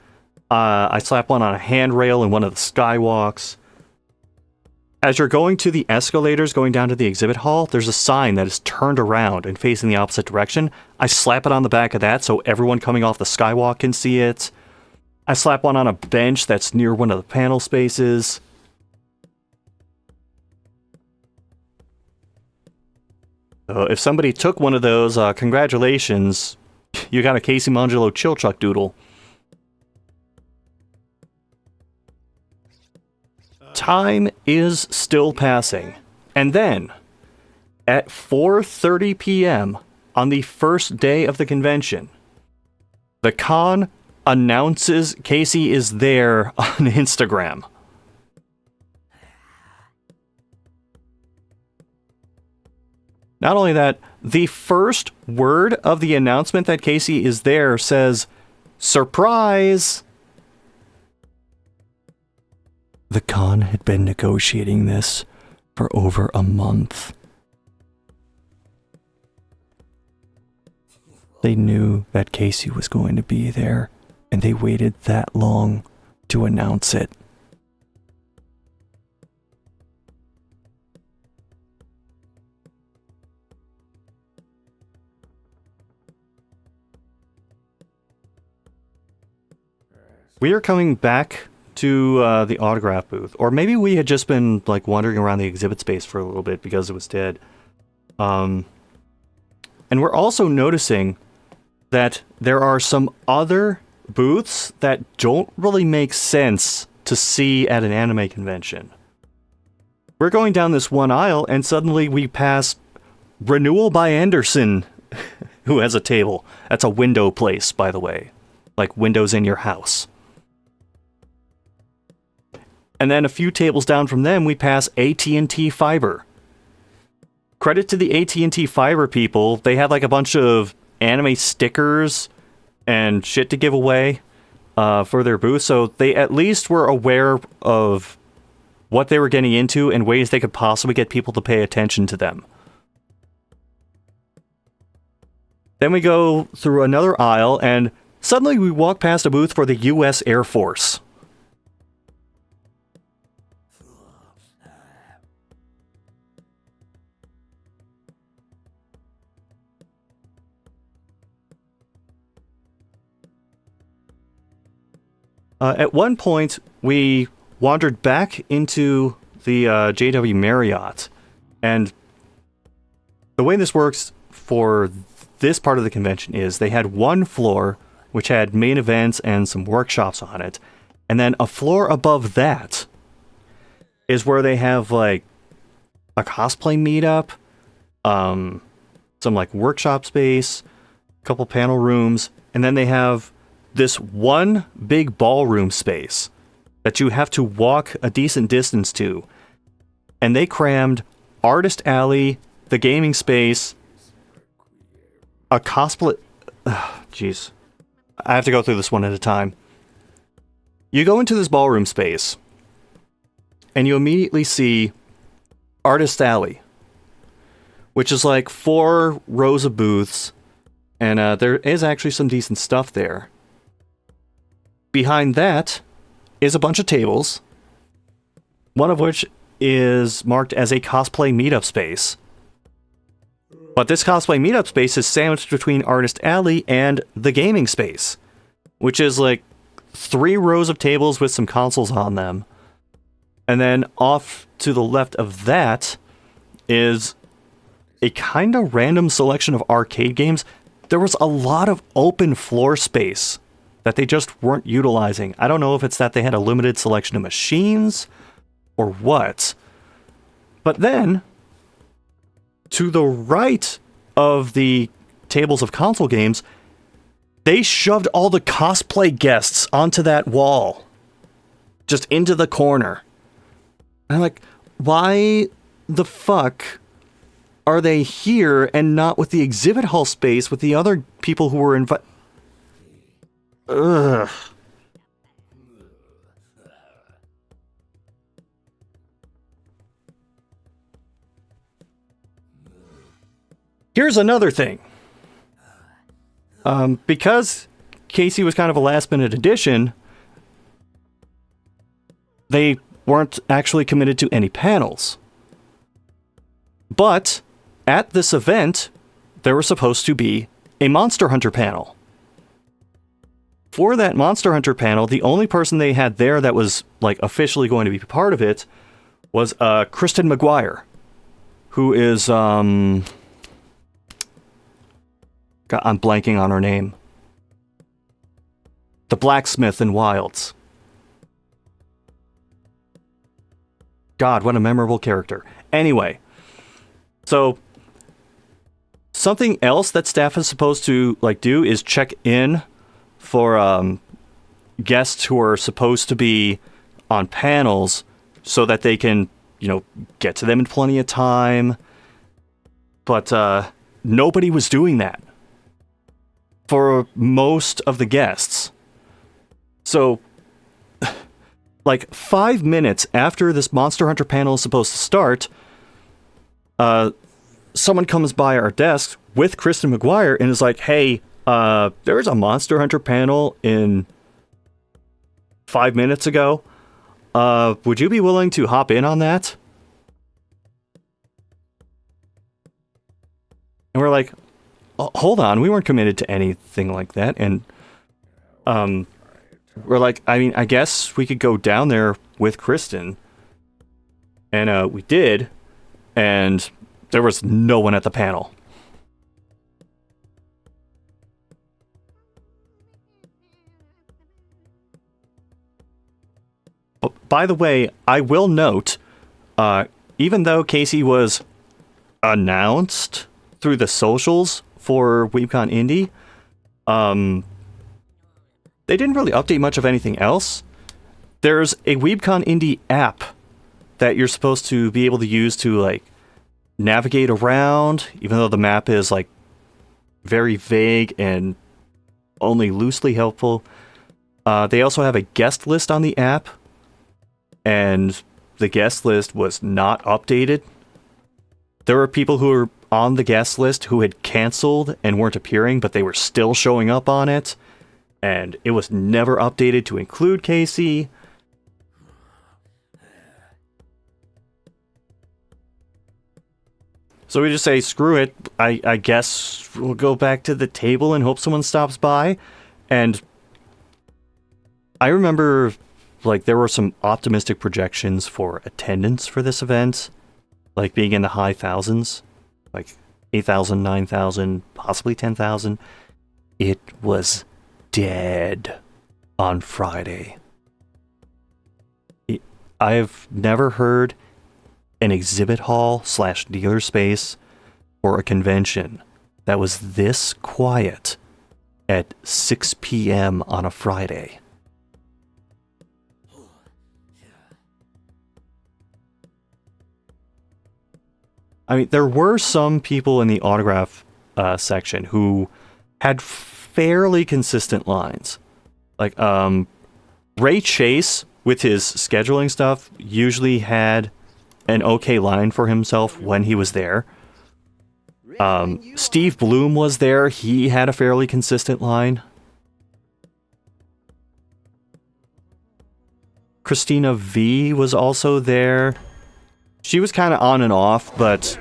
I slap one on a handrail in one of the skywalks. As you're going to the escalators going down to the exhibit hall, there's a sign that is turned around and facing the opposite direction. I slap it on the back of that so everyone coming off the skywalk can see it. I slap one on a bench that's near one of the panel spaces. So if somebody took one of those, congratulations. You got a Casey Mongelo chill chuck doodle. Time is still passing. And then, at 4:30 p.m. on the first day of the convention, the con announces Casey is there on Instagram. Not only that, the first word of the announcement that Casey is there says, "Surprise!" The con had been negotiating this for over a month. They knew that Casey was going to be there, and they waited that long to announce it. We are coming back to the autograph booth, or maybe we had just been like wandering around the exhibit space for a little bit because it was dead. And we're also noticing that there are some other booths that don't really make sense to see at an anime convention. We're going down this one aisle, and suddenly we pass Renewal by Anderson, who has a table. That's a window place, by the way. Like windows in your house. And then a few tables down from them, we pass AT&T Fiber. Credit to the AT&T Fiber people. They had like a bunch of anime stickers and shit to give away for their booth. So they at least were aware of what they were getting into and ways they could possibly get people to pay attention to them. Then we go through another aisle, and suddenly we walk past a booth for the U.S. Air Force. At one point, we wandered back into the JW Marriott, and the way this works for this part of the convention is they had one floor which had main events and some workshops on it, and then a floor above that is where they have like a cosplay meetup, some like workshop space, a couple panel rooms, and then they have this one big ballroom space that you have to walk a decent distance to. And they crammed Artist Alley, the gaming space, a cosplay... Jeez. I have to go through this one at a time. You go into this ballroom space, and you immediately see Artist Alley, which is like 4 rows of booths, and there is actually some decent stuff there. Behind that is a bunch of tables, one of which is marked as a cosplay meetup space. But this cosplay meetup space is sandwiched between Artist Alley and the gaming space, which is like 3 rows of tables with some consoles on them. And then off to the left of that is a kind of random selection of arcade games. There was a lot of open floor space that they just weren't utilizing. I don't know if it's that they had a limited selection of machines or what. But then, to the right of the tables of console games, they shoved all the cosplay guests onto that wall. Just into the corner. And I'm like, why the fuck are they here and not with the exhibit hall space with the other people who were invited? Ugh. Here's another thing. Because Casey was kind of a last-minute addition, they weren't actually committed to any panels. But at this event, there was supposed to be a Monster Hunter panel. For that Monster Hunter panel, the only person they had there that was like officially going to be part of it was Kristen McGuire, who is God, I'm blanking on her name. The blacksmith in Wilds. God, what a memorable character. Anyway, so something else that staff is supposed to like do is check in for guests who are supposed to be on panels so that they can, you know, get to them in plenty of time. But nobody was doing that for most of the guests. So, like 5 minutes after this Monster Hunter panel is supposed to start, someone comes by our desk with Kristen McGuire and is like, hey, there's a Monster Hunter panel in 5 minutes ago. Would you be willing to hop in on that? And we're like, oh, hold on, we weren't committed to anything like that. And we're like, I mean, I guess we could go down there with Kristen. And we did, and there was no one at the panel. Oh, by the way, I will note, even though Casey was announced through the socials for Weebcon Indy, they didn't really update much of anything else. There's a Weebcon Indy app that you're supposed to be able to use to, like, navigate around, even though the map is, like, very vague and only loosely helpful. They also have a guest list on the app, and the guest list was not updated. There were people who were on the guest list who had canceled and weren't appearing, but they were still showing up on it, and it was never updated to include Casey. So we just say, screw it, I guess we'll go back to the table and hope someone stops by. And I remember, like, there were some optimistic projections for attendance for this event, like being in the high thousands, like 8,000, 9,000, possibly 10,000. It was dead on Friday. I've never heard an exhibit hall / dealer space or a convention that was this quiet at 6 p.m. on a Friday. I mean, there were some people in the autograph section who had fairly consistent lines. Like, Ray Chase, with his scheduling stuff, usually had an okay line for himself when he was there. Steve Bloom was there. He had a fairly consistent line. Christina V was also there. She was kind of on and off, but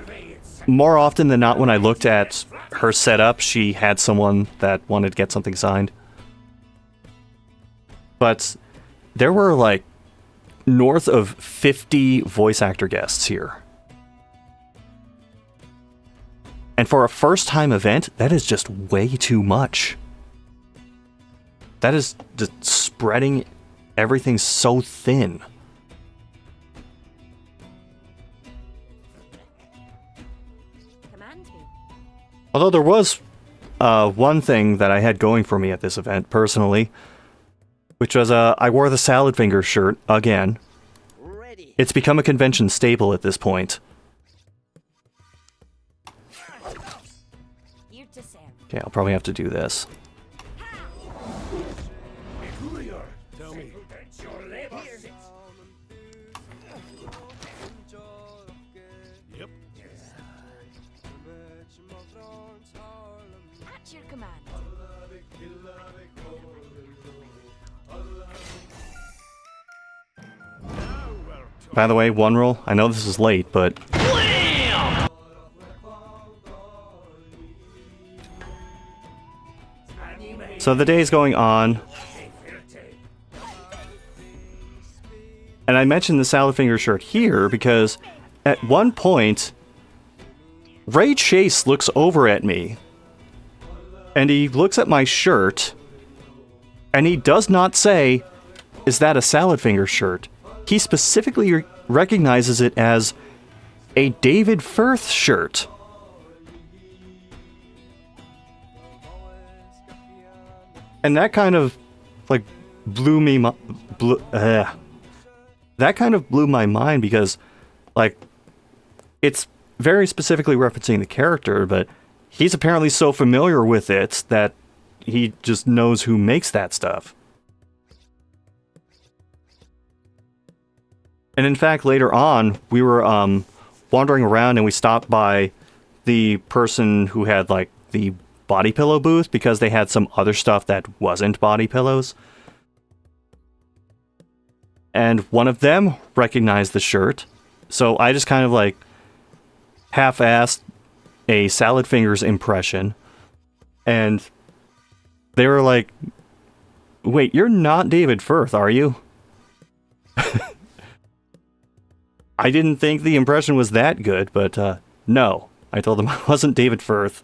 more often than not, when I looked at her setup, she had someone that wanted to get something signed. But there were, like, north of 50 voice actor guests here. And for a first-time event, that is just way too much. That is just spreading everything so thin. Command me. Although there was one thing that I had going for me at this event, personally, which was I wore the Salad Finger shirt again. Ready. It's become a convention staple at this point. You to serve. Okay, I'll probably have to do this. Tell me. Your labor sits. Yep. At your command. By the way, one rule. I know this is late, but... So the day's going on. And I mentioned the Salad Finger shirt here because at one point, Ray Chase looks over at me. And he looks at my shirt. And he does not say, "Is that a Salad Finger shirt?" He specifically recognizes it as a David Firth shirt. And that kind of, like, blew me... that kind of blew my mind because, like, it's very specifically referencing the character, but he's apparently so familiar with it that he just knows who makes that stuff. And in fact, later on, we were wandering around and we stopped by the person who had, like, the body pillow booth because they had some other stuff that wasn't body pillows. And one of them recognized the shirt. So I just kind of, like, half-assed a Salad Fingers impression. And they were like, "Wait, you're not David Firth, are you?" I didn't think the impression was that good, but no. I told them I wasn't David Firth.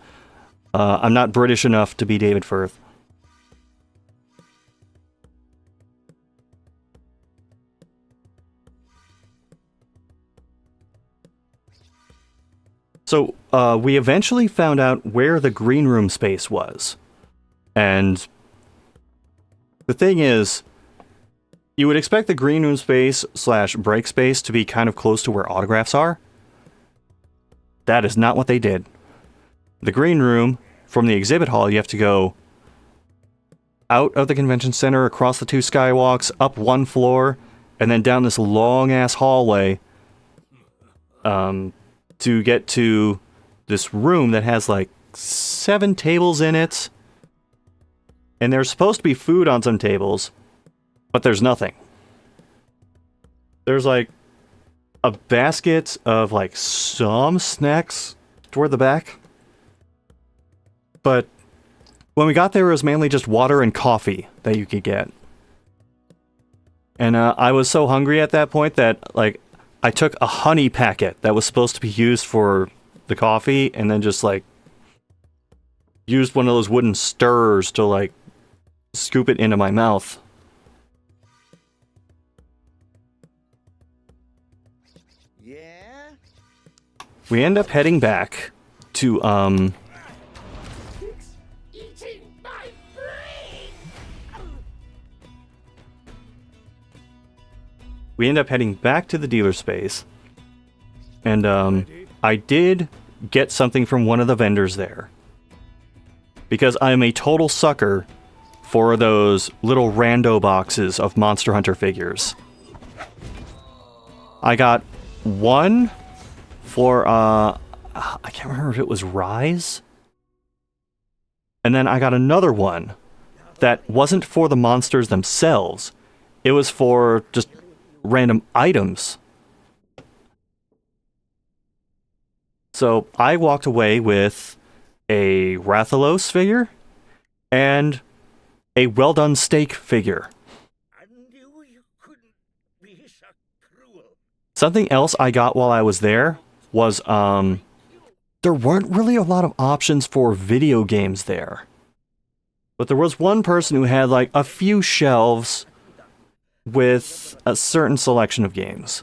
I'm not British enough to be David Firth. So we eventually found out where the green room space was. And the thing is, you would expect the green room space / break space to be kind of close to where autographs are. That is not what they did. The green room, from the exhibit hall, you have to go out of the convention center, across the 2 skywalks, up 1 floor, and then down this long-ass hallway to get to this room that has like 7 tables in it. And there's supposed to be food on some tables, but there's nothing. There's like a basket of like some snacks toward the back. But when we got there, it was mainly just water and coffee that you could get. And I was so hungry at that point that, like, I took a honey packet that was supposed to be used for the coffee, and then just, like, used one of those wooden stirrers to, like, scoop it into my mouth. Yeah? We end up heading back to, Eating my brain! we end up heading back to the dealer space, and I did get something from one of the vendors there, because I'm a total sucker for those little rando boxes of Monster Hunter figures. I got one for I can't remember if it was Rise, and then I got another one that wasn't for the monsters themselves. It was for just random items. So I walked away with a Rathalos figure and a well-done steak figure. I knew you couldn't be so cruel. Something else I got while I was there was, there weren't really a lot of options for video games there. But there was one person who had, like, a few shelves with a certain selection of games.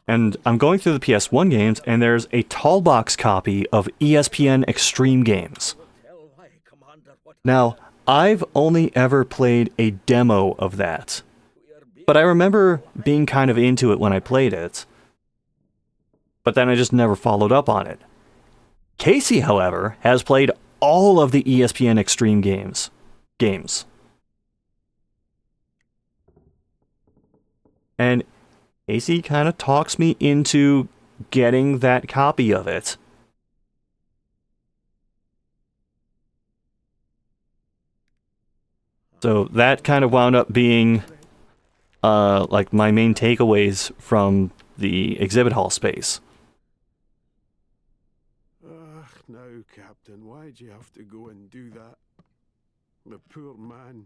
And I'm going through the PS1 games, and there's a tall box copy of ESPN Extreme Games. Now, I've only ever played a demo of that, but I remember being kind of into it when I played it. But then I just never followed up on it. Casey, however, has played all of the ESPN Extreme games. And Casey kind of talks me into getting that copy of it. So that kind of wound up being like my main takeaways from the exhibit hall space. Now, Captain, why'd you have to go and do that? The poor man.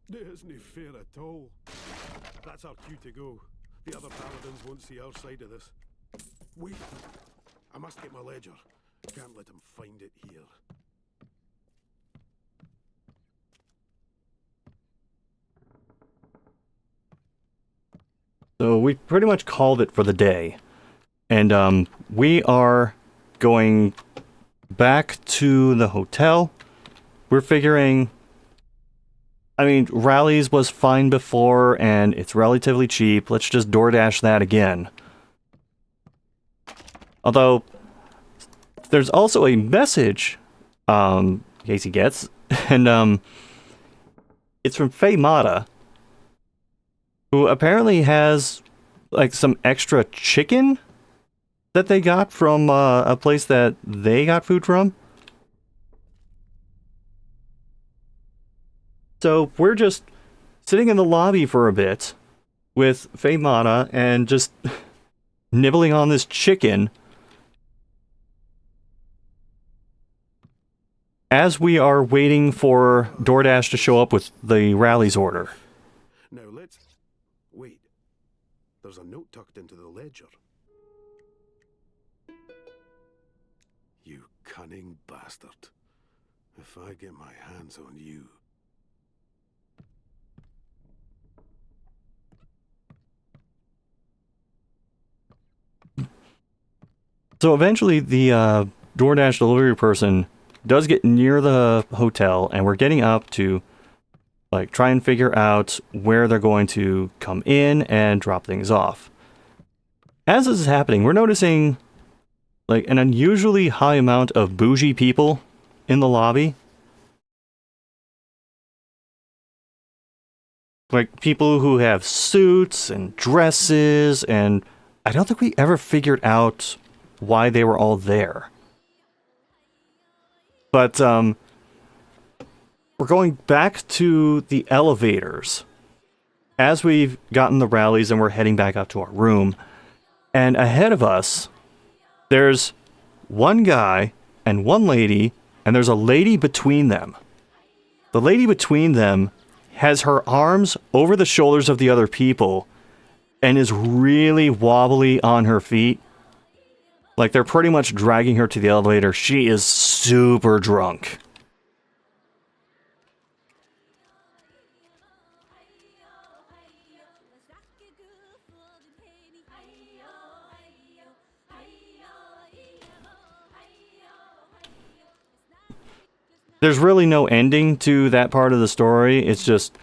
It isn't fair at all. That's our cue to go. The other paladins won't see our side of this. Wait, I must get my ledger. Can't let him find it here. So we pretty much called it for the day. And we are going back to the hotel. We're figuring, I mean, Rallies was fine before, and it's relatively cheap. Let's just DoorDash that again. Although, there's also a message Casey gets, and it's from Faye Mata, who apparently has like some extra chicken that they got from a place that they got food from. So we're just sitting in the lobby for a bit with Faye Mata and just nibbling on this chicken as we are waiting for DoorDash to show up with the Rallies order. Now let's... Wait. There's a note tucked into the ledger. You cunning bastard. If I get my hands on you... So eventually the DoorDash delivery person does get near the hotel, and we're getting up to like try and figure out where they're going to come in and drop things off. As this is happening, we're noticing like an unusually high amount of bougie people in the lobby. Like people who have suits and dresses, and I don't think we ever figured out why they were all there. But we're going back to the elevators as we've gotten the rallies and we're heading back up to our room. And ahead of us, there's one guy and one lady, and there's a lady between them. The lady between them has her arms over the shoulders of the other people and is really wobbly on her feet. Like they're pretty much dragging her to the elevator. She is super drunk. There's really no ending to that part of the story. It's just,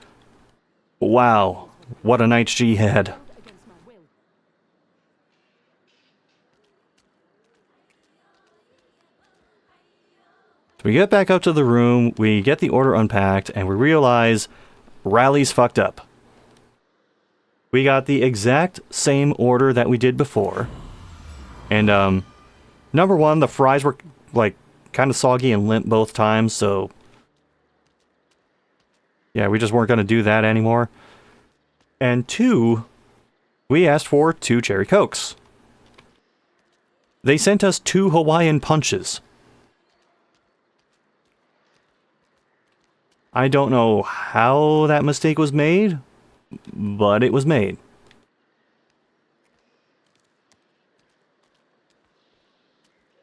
wow, what a night she had. We get back up to the room, we get the order unpacked, and we realize Rally's fucked up. We got the exact same order that we did before. And, number one, the fries were, like, kind of soggy and limp both times, so yeah, we just weren't going to do that anymore. And two, we asked for 2 cherry cokes. They sent us 2 Hawaiian punches. I don't know how that mistake was made, but it was made.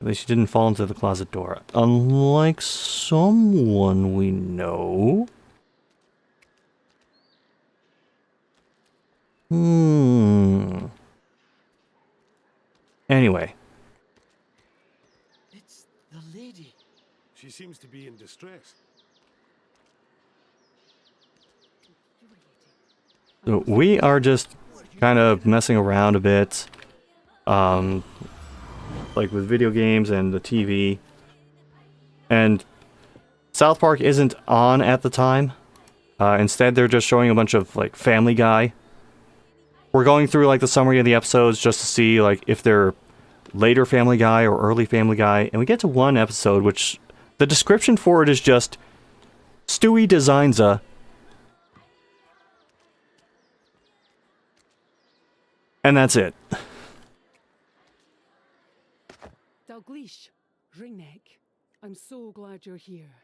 At least she didn't fall into the closet door. Unlike someone we know. Anyway. It's the lady. She seems to be in distress. So we are just kind of messing around a bit. Like with video games and the TV. And South Park isn't on at the time. Instead, they're just showing a bunch of, like, Family Guy. We're going through, like, the summary of the episodes just to see, like, if they're later Family Guy or early Family Guy. And we get to one episode, which the description for it is just Stewie designs a... And that's it. Dalglish, Ringneck, I'm so glad you're here.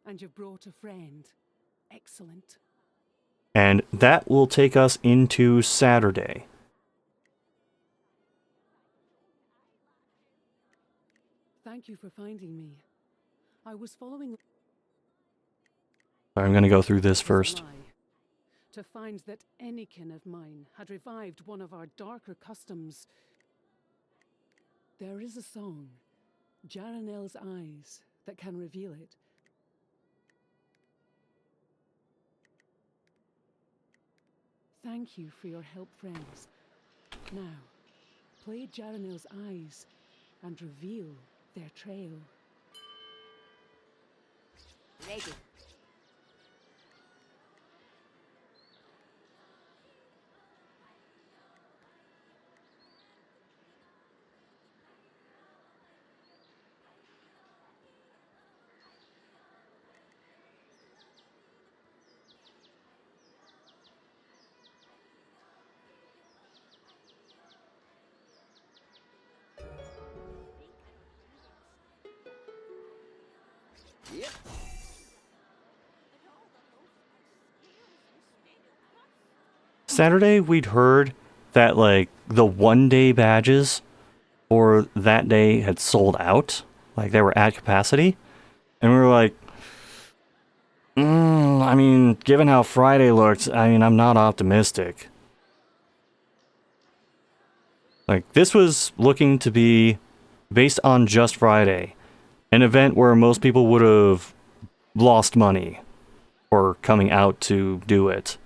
And you've brought a friend. Excellent. And that will take us into Saturday. Thank you for finding me. I was following... I'm going to go through this first. To find that any kin of mine had revived one of our darker customs. There is a song, Jaranel's Eyes, that can reveal it. Thank you for your help, friends. Now, play Jaranel's Eyes and reveal their trail. Ready. Yep. Saturday, we'd heard that, like, the one-day badges for that day had sold out. Like, they were at capacity. And we were like, I mean, given how Friday looked, I mean, I'm not optimistic. Like, this was looking to be based on Just Friday, an event where most people would have lost money for coming out to do it.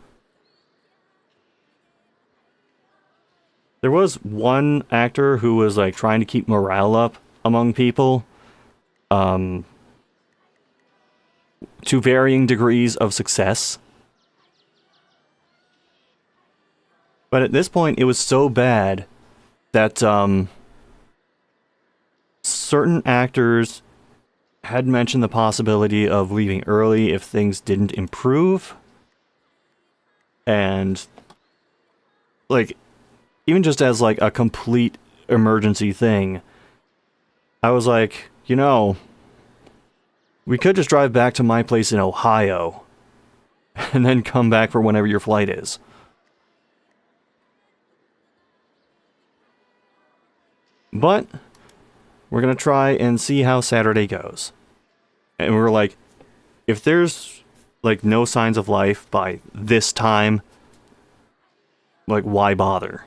There was one actor who was like trying to keep morale up among people, to varying degrees of success. But at this point, it was so bad that certain actors had mentioned the possibility of leaving early if things didn't improve. And, like, even just as, like, a complete emergency thing, I was like, you know, we could just drive back to my place in Ohio and then come back for whenever your flight is. But we're going to try and see how Saturday goes. And we're like, if there's like no signs of life by this time, like why bother?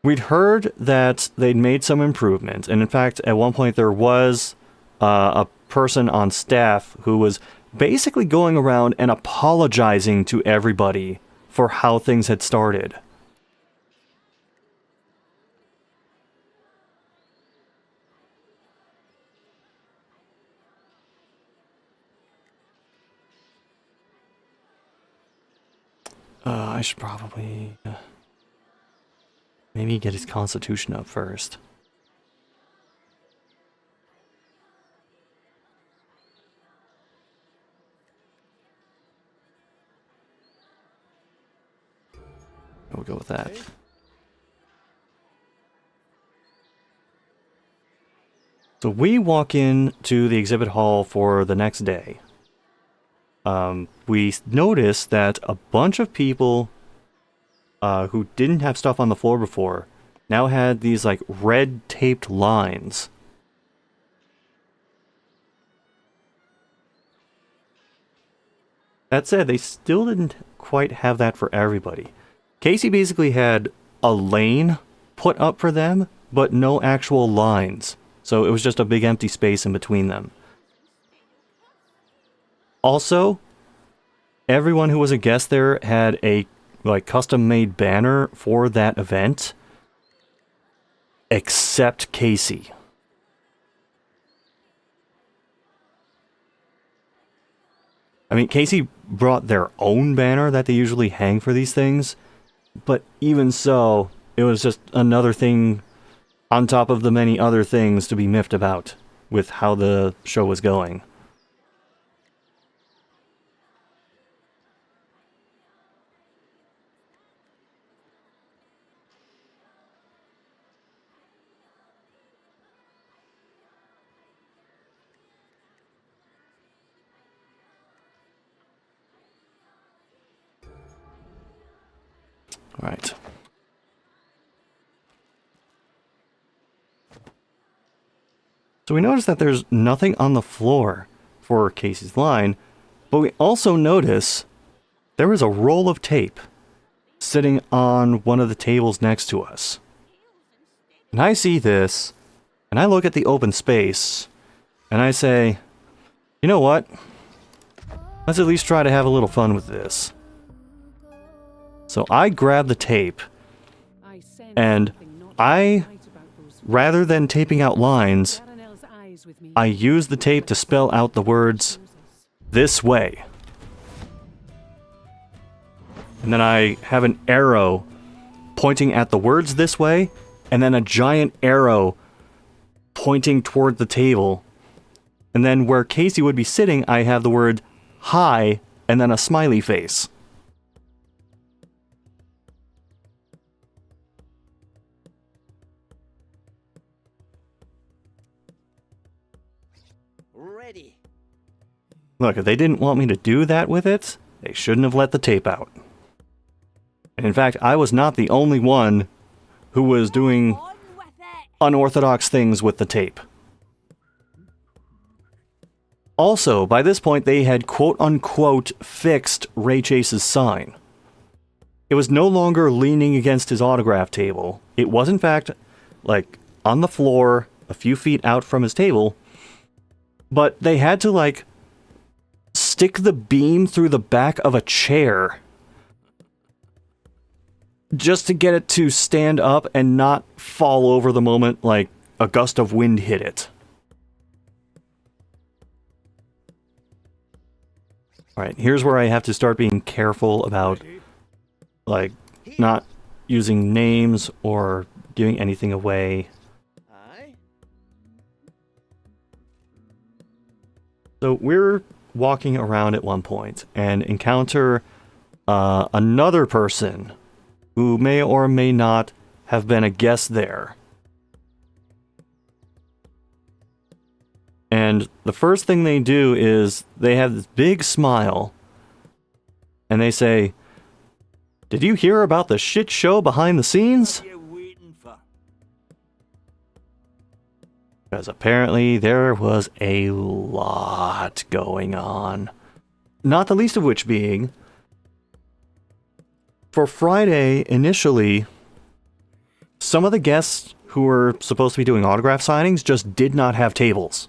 We'd heard that they'd made some improvement. And in fact, at one point there was a person on staff who was basically going around and apologizing to everybody for how things had started. I should probably maybe get his constitution up first. We'll go with that. So we walk in to the exhibit hall for the next day. We noticed that a bunch of people who didn't have stuff on the floor before now had these like red taped lines. That said, they still didn't quite have that for everybody. Casey basically had a lane put up for them, but no actual lines. So it was just a big empty space in between them. Also, everyone who was a guest there had a like custom-made banner for that event, except Casey. I mean, Casey brought their own banner that they usually hang for these things, but even so, it was just another thing on top of the many other things to be miffed about with how the show was going. Right. So we notice that there's nothing on the floor for Casey's line, but we also notice there is a roll of tape sitting on one of the tables next to us. And I see this, and I look at the open space, and I say, you know what? Let's at least try to have a little fun with this. So I grab the tape, and rather than taping out lines, I use the tape to spell out the words, "this way." And then I have an arrow pointing at the words "this way," and then a giant arrow pointing toward the table. And then where Casey would be sitting, I have the word "hi," and then a smiley face. Ready. Look, if they didn't want me to do that with it, they shouldn't have let the tape out. And in fact, I was not the only one who was doing unorthodox things with the tape. Also, by this point, they had quote-unquote fixed Ray Chase's sign. It was no longer leaning against his autograph table. It was, in fact, like, on the floor a few feet out from his table, but they had to, like, stick the beam through the back of a chair just to get it to stand up and not fall over the moment, like, a gust of wind hit it. Alright, here's where I have to start being careful about, like, not using names or giving anything away. So we're walking around at one point and encounter another person who may or may not have been a guest there. And the first thing they do is they have this big smile and they say, "Did you hear about the shit show behind the scenes?" Because apparently there was a lot going on. Not the least of which being, for Friday, initially, some of the guests who were supposed to be doing autograph signings just did not have tables.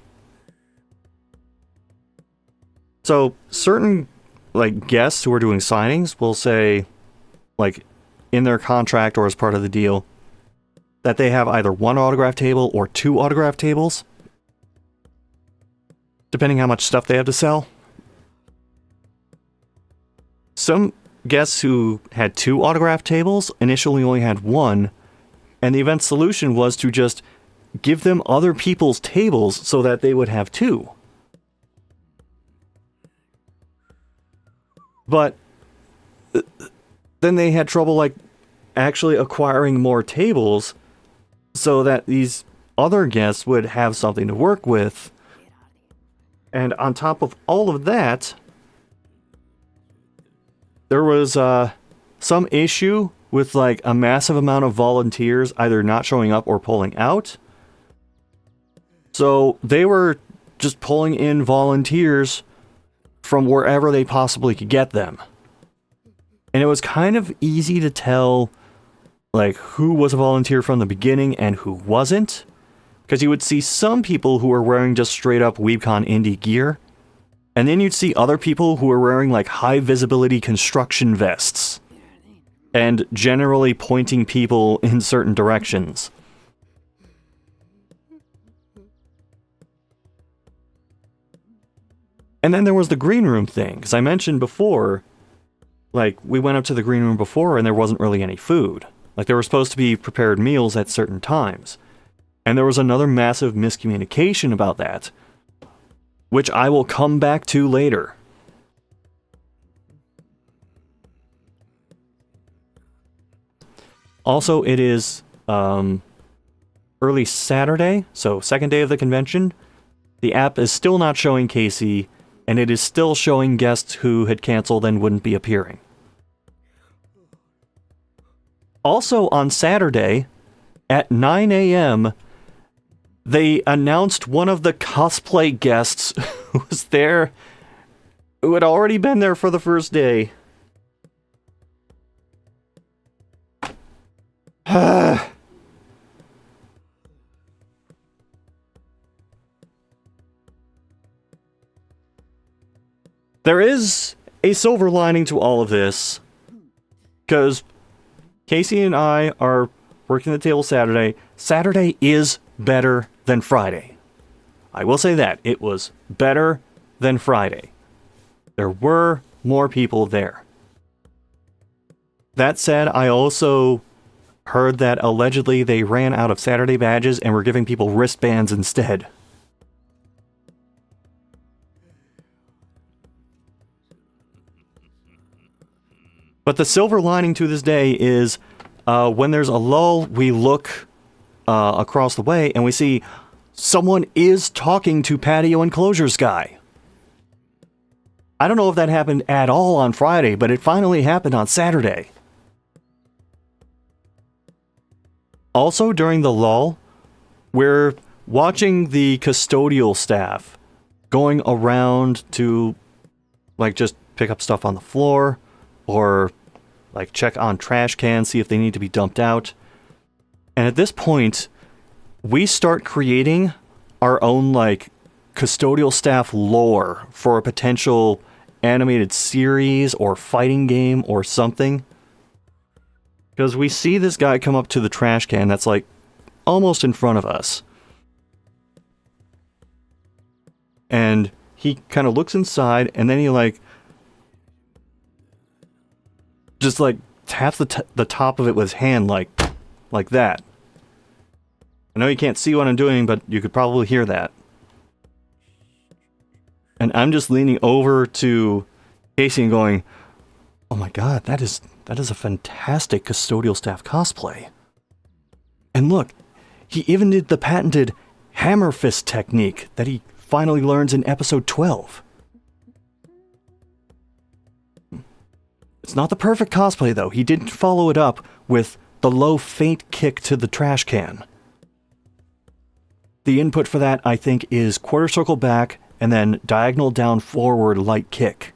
So certain, like, guests who are doing signings will say, like, in their contract or as part of the deal, that they have either one autograph table or two autograph tables, depending how much stuff they have to sell. Some guests who had two autograph tables initially only had one, and the event's solution was to just give them other people's tables so that they would have two. But then they had trouble, like, actually acquiring more tables so that these other guests would have something to work with. And on top of all of that, there was some issue with, like, a massive amount of volunteers either not showing up or pulling out. So they were just pulling in volunteers from wherever they possibly could get them. And it was kind of easy to tell, like, who was a volunteer from the beginning and who wasn't. Because you would see some people who were wearing just straight up Weebcon Indy gear. And then you'd see other people who were wearing, like, high visibility construction vests. And generally pointing people in certain directions. And then there was the green room thing, because I mentioned before, like, we went up to the green room before and there wasn't really any food. Like, there were supposed to be prepared meals at certain times. And there was another massive miscommunication about that, which I will come back to later. Also, it is early Saturday, so second day of the convention. The app is still not showing Casey, and it is still showing guests who had canceled and wouldn't be appearing. Also on Saturday, at 9 a.m., they announced one of the cosplay guests who was there, who had already been there for the first day. There is a silver lining to all of this, because Casey and I are working the table Saturday. Saturday is better than Friday. I will say that. It was better than Friday. There were more people there. That said, I also heard that allegedly they ran out of Saturday badges and were giving people wristbands instead. But the silver lining to this day is when there's a lull, we look across the way and we see someone is talking to Patio Enclosures guy. I don't know if that happened at all on Friday, but it finally happened on Saturday. Also, during the lull, we're watching the custodial staff going around to, like, just pick up stuff on the floor, or, like, check on trash cans, see if they need to be dumped out. And at this point, we start creating our own, like, custodial staff lore for a potential animated series or fighting game or something. Because we see this guy come up to the trash can that's, like, almost in front of us. And he kind of looks inside, and then he, like, just, like, taps the top of it with his hand, like that. I know you can't see what I'm doing, but you could probably hear that. And I'm just leaning over to Casey and going, oh my god, that is a fantastic custodial staff cosplay. And look, he even did the patented hammer fist technique that he finally learns in episode 12. It's not the perfect cosplay though. He didn't follow it up with the low feint kick to the trash can. The input for that, I think, is quarter circle back and then diagonal down forward light kick.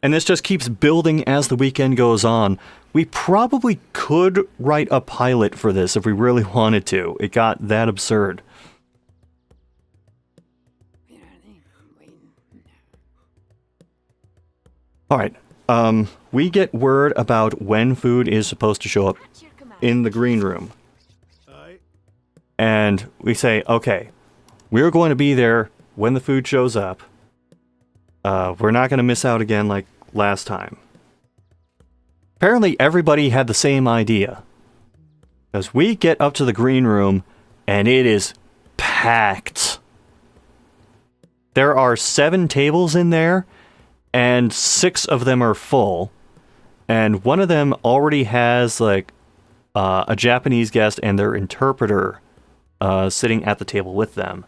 And this just keeps building as the weekend goes on. We probably could write a pilot for this if we really wanted to. It got that absurd. Alright, we get word about when food is supposed to show up At your command. in the green room. Aye. And we say, okay, we're going to be there when the food shows up. We're not going to miss out again like last time. Apparently everybody had the same idea. Because we get up to the green room and it is packed. There are 7 tables in there and 6 of them are full. And one of them already has like a Japanese guest and their interpreter sitting at the table with them.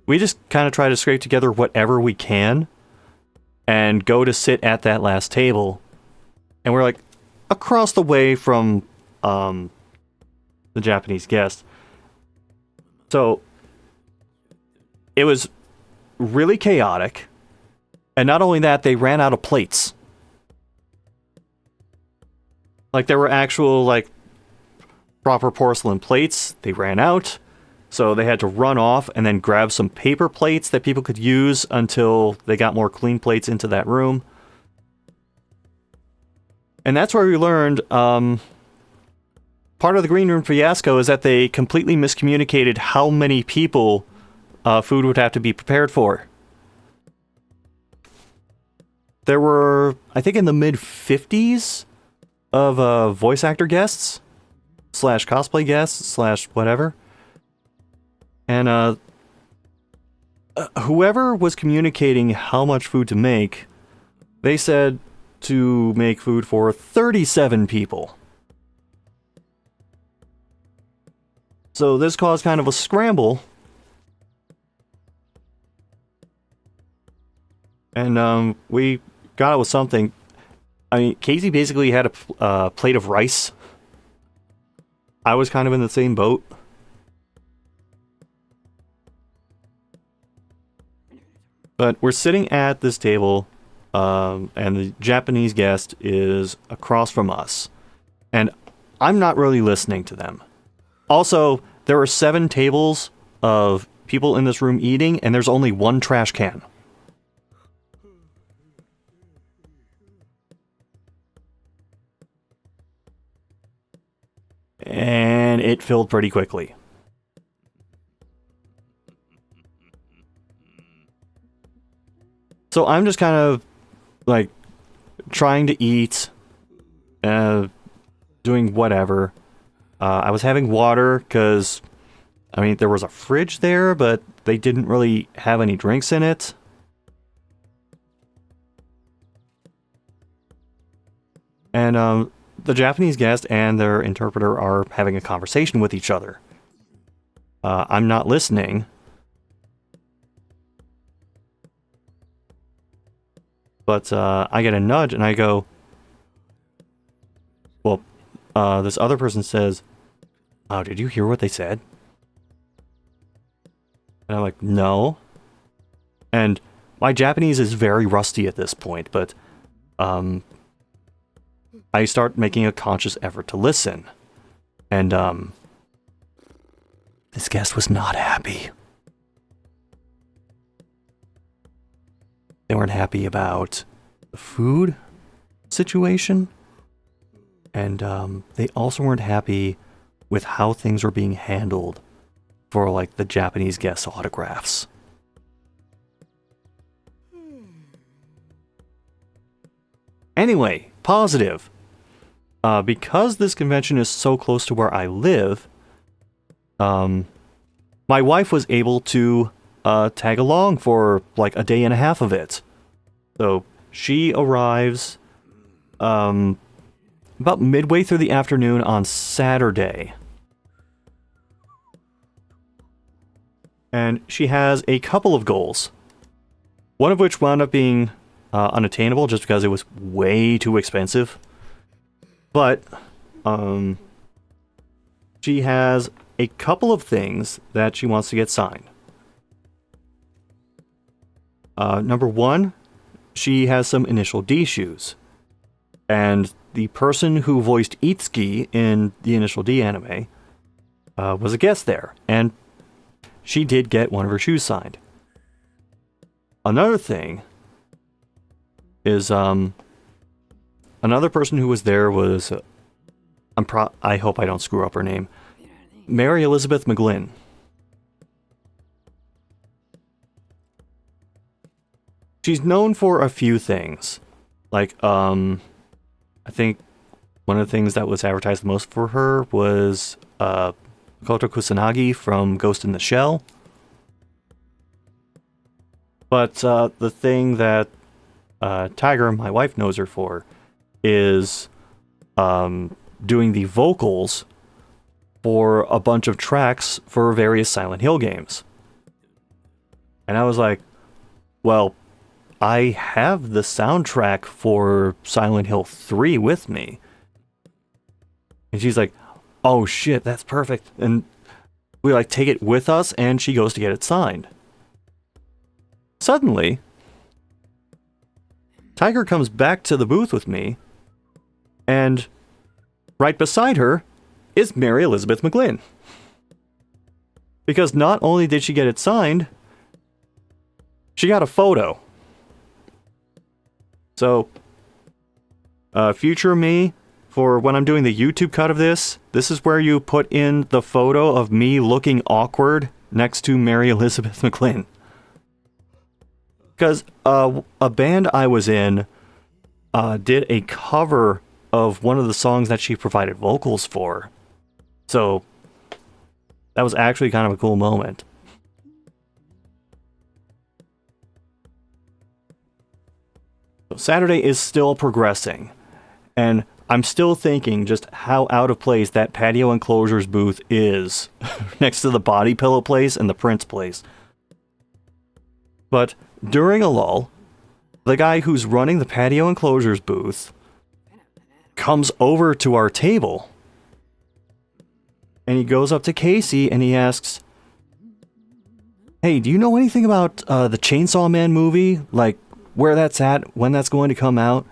We just kind of try to scrape together whatever we can and go to sit at that last table. And we're like across the way from the Japanese guest. So it was really chaotic. And not only that, they ran out of plates. Like there were actual like proper porcelain plates. They ran out. So they had to run off and then grab some paper plates that people could use until they got more clean plates into that room. And that's where we learned part of the green room fiasco is that they completely miscommunicated how many people food would have to be prepared for. There were, I think, in the mid-50s of voice actor guests / cosplay guests / whatever. And whoever was communicating how much food to make, they said to make food for 37 people. So this caused kind of a scramble. And we got out with something. I mean, Casey basically had a plate of rice. I was kind of in the same boat. But we're sitting at this table, and the Japanese guest is across from us. And I'm not really listening to them. Also, there are 7 tables of people in this room eating, and there's only 1 trash can. And it filled pretty quickly. So I'm just kind of like trying to eat, doing whatever. I was having water because, I mean, there was a fridge there, but they didn't really have any drinks in it. And the Japanese guest and their interpreter are having a conversation with each other. I'm not listening. But I get a nudge and I go, well, this other person says, oh, did you hear what they said? And I'm like, no. And my Japanese is very rusty at this point, but I start making a conscious effort to listen. And, this guest was not happy. They weren't happy about the food situation. And, they also weren't happy with how things were being handled for, like, the Japanese guest autographs. Anyway, positive. Because this convention is so close to where I live, my wife was able to tag along for like a day and a half of it. So she arrives about midway through the afternoon on Saturday. And she has a couple of goals. One of which wound up being unattainable just because it was way too expensive. But she has a couple of things that she wants to get signed. Number one, she has some Initial D shoes. And the person who voiced Itsuki in the Initial D anime was a guest there. And she did get one of her shoes signed. Another thing is another person who was there was I hope I don't screw up her name. Mary Elizabeth McGlynn. She's known for a few things. Like I think one of the things that was advertised the most for her was Koto Kusanagi from Ghost in the Shell. But the thing that Tiger, my wife, knows her for is doing the vocals for a bunch of tracks for various Silent Hill games. And I was like, well, I have the soundtrack for Silent Hill 3 with me. And she's like, oh shit, that's perfect. And we like take it with us and she goes to get it signed. Suddenly, Tiger comes back to the booth with me, and right beside her is Mary Elizabeth McGlynn. Because not only did she get it signed, she got a photo. So, future me, for when I'm doing the YouTube cut of this is where you put in the photo of me looking awkward next to Mary Elizabeth McGlynn. Because a band I was in did a cover of one of the songs that she provided vocals for. So, that was actually kind of a cool moment. So Saturday is still progressing. And I'm still thinking just how out of place that patio enclosures booth is next to the body pillow place and the Prince place. But during a lull, the guy who's running the patio enclosures booth comes over to our table. And he goes up to Casey and he asks, hey, do you know anything about the Chainsaw Man movie? Like, where that's at, when that's going to come out?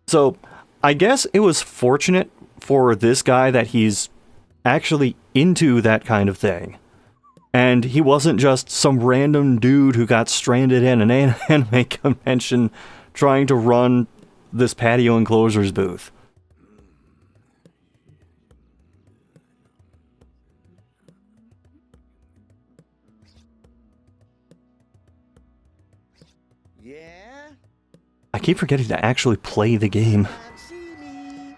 So, I guess it was fortunate for this guy that he's actually into that kind of thing. And he wasn't just some random dude who got stranded in an anime convention trying to run this patio enclosures booth. Yeah? I keep forgetting to actually play the game. Can't see me.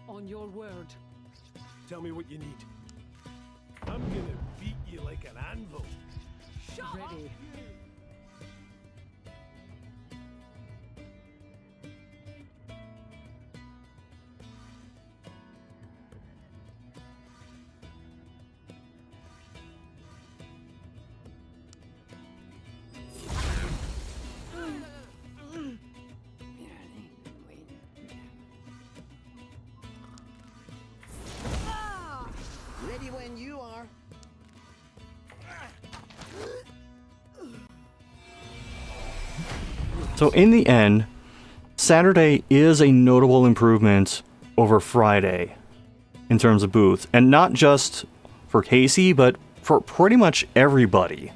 On your word. Tell me what you need. I'm gonna beat you like an anvil. Ready. Ready when when you are. So in the end, Saturday is a notable improvement over Friday in terms of booths, and not just for Casey, but for pretty much everybody.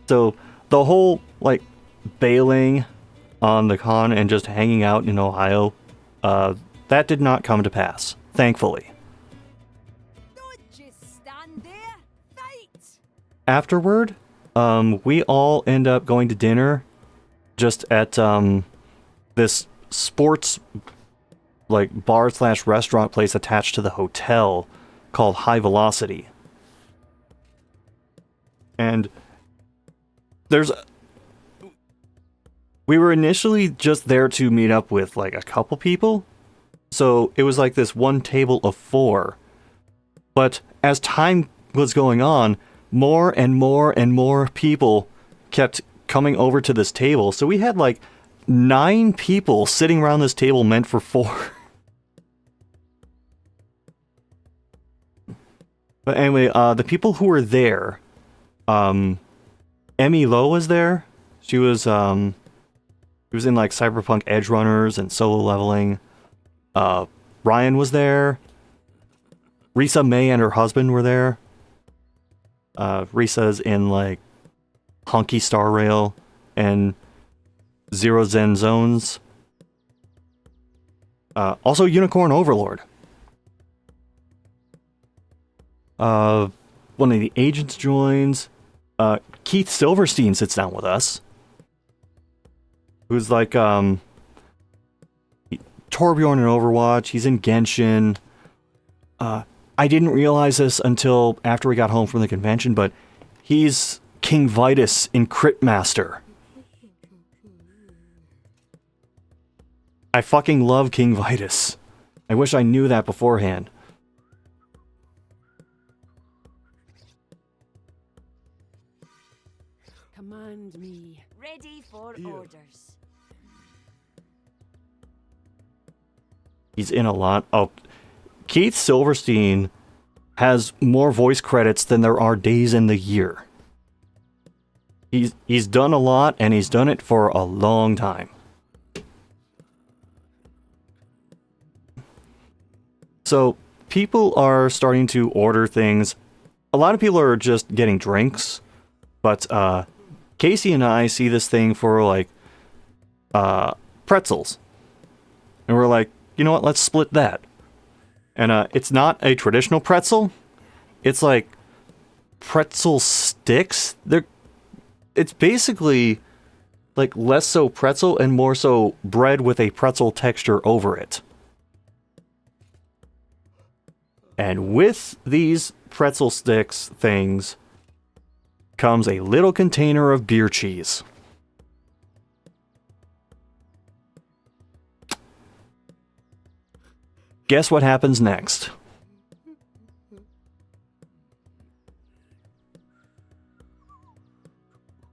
So the whole like bailing on the con and just hanging out in Ohio, that did not come to pass, thankfully. Don't just stand there. Fight! Afterward, we all end up going to dinner just at this sports like bar slash restaurant place attached to the hotel called High Velocity. And we were initially just there to meet up with like a couple people. So it was like this one table of 4. But as time was going on, more and more and more people kept coming over to this table. So we had like 9 people sitting around this table meant for 4. But anyway, the people who were there, Emmy Lowe was there. She was in like Cyberpunk Edge Runners and Solo Leveling. Ryan was there. Risa May and her husband were there. Risa's in like Honky Star Rail and Zero Zen Zones. Also Unicorn Overlord. One of the agents joins. Keith Silverstein sits down with us. Who's like Torbjorn in Overwatch. He's in Genshin. I didn't realize this until after we got home from the convention, but he's King Vitus in Critmaster. I fucking love King Vitus. I wish I knew that beforehand. Command me. Ready for Here. orders. He's in a lot. Oh, Keith Silverstein has more voice credits than there are days in the year. He's done a lot, and he's done it for a long time. So people are starting to order things. A lot of people are just getting drinks, but Casey and I see this thing for like pretzels, and we're like, you know what? Let's split that. And it's not a traditional pretzel. It's like pretzel sticks. It's basically like less so pretzel and more so bread with a pretzel texture over it. And with these pretzel sticks things comes a little container of beer cheese. Guess what happens next?